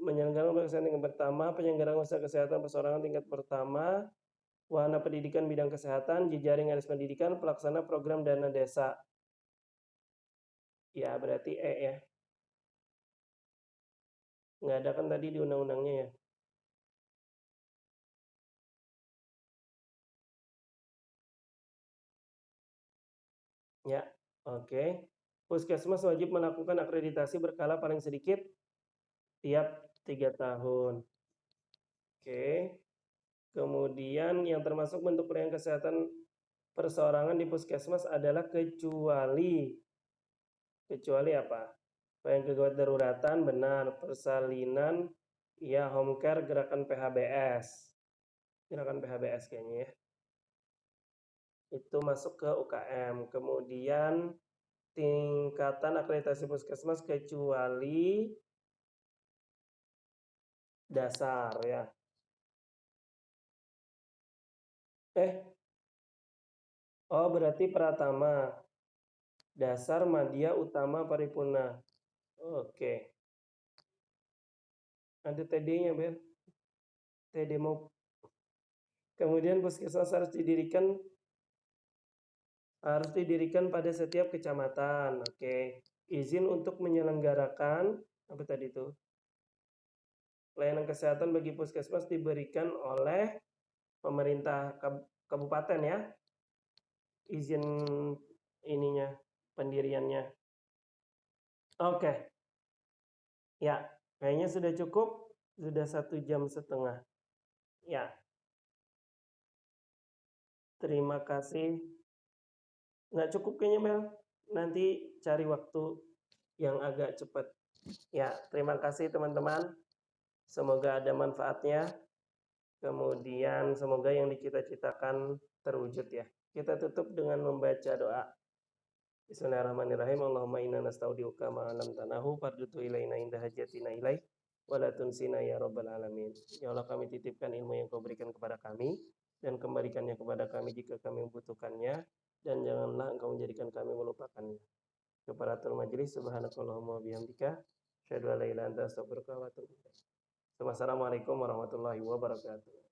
Menyelenggarakan upaya kesehatan tingkat pertama, penyelenggaraan usaha kesehatan perseorangan tingkat pertama, wahana pendidikan bidang kesehatan, jejaring aris pendidikan, pelaksana program dana desa. Ya, berarti E ya. Nggak ada kan tadi di undang-undangnya ya. Ya, oke. Puskesmas wajib melakukan akreditasi berkala paling sedikit tiap 3 tahun. Oke. Kemudian yang termasuk bentuk pelayanan kesehatan perseorangan di Puskesmas adalah kecuali apa? Pelayanan kegawat daruratan benar, persalinan, ya home care, gerakan PHBS. Gerakan PHBS kayaknya ya. Itu masuk ke UKM. Kemudian tingkatan akreditasi Puskesmas kecuali dasar ya. Oh berarti Pratama. Dasar, Madya, Utama, Paripurna. Oke. Ada TD-nya, Bel. TD mau. Kemudian Puskesmas harus didirikan pada setiap kecamatan. Oke. Izin untuk menyelenggarakan apa tadi itu? Pelayanan kesehatan bagi Puskesmas diberikan oleh pemerintah kabupaten ya. Izin ininya, pendiriannya. Oke. Ya, kayaknya sudah cukup. Sudah 1,5 jam. Ya, terima kasih. Nggak cukup kayaknya Mel. Nanti cari waktu yang agak cepat. Ya, terima kasih teman-teman. Semoga ada manfaatnya. Kemudian semoga yang dicita-citakan terwujud ya. Kita tutup dengan membaca doa. Bismillahirrahmanirrahim. Allahumma inna nastaudiuka ma'alam tanahu fardutu ilaina indah hajatina ilaih wala tunsina ya rabbal alamin. Ya Allah, kami titipkan ilmu yang kau berikan kepada kami dan kembalikannya kepada kami jika kami membutuhkannya, dan janganlah engkau menjadikan kami melupakannya. Keparatul majelis, subhanakallahumma bihamdika asyhadu an la ilaha illa anta astaghfiruka wa atubu ilaik. Wassalamualaikum warahmatullahi wabarakatuh.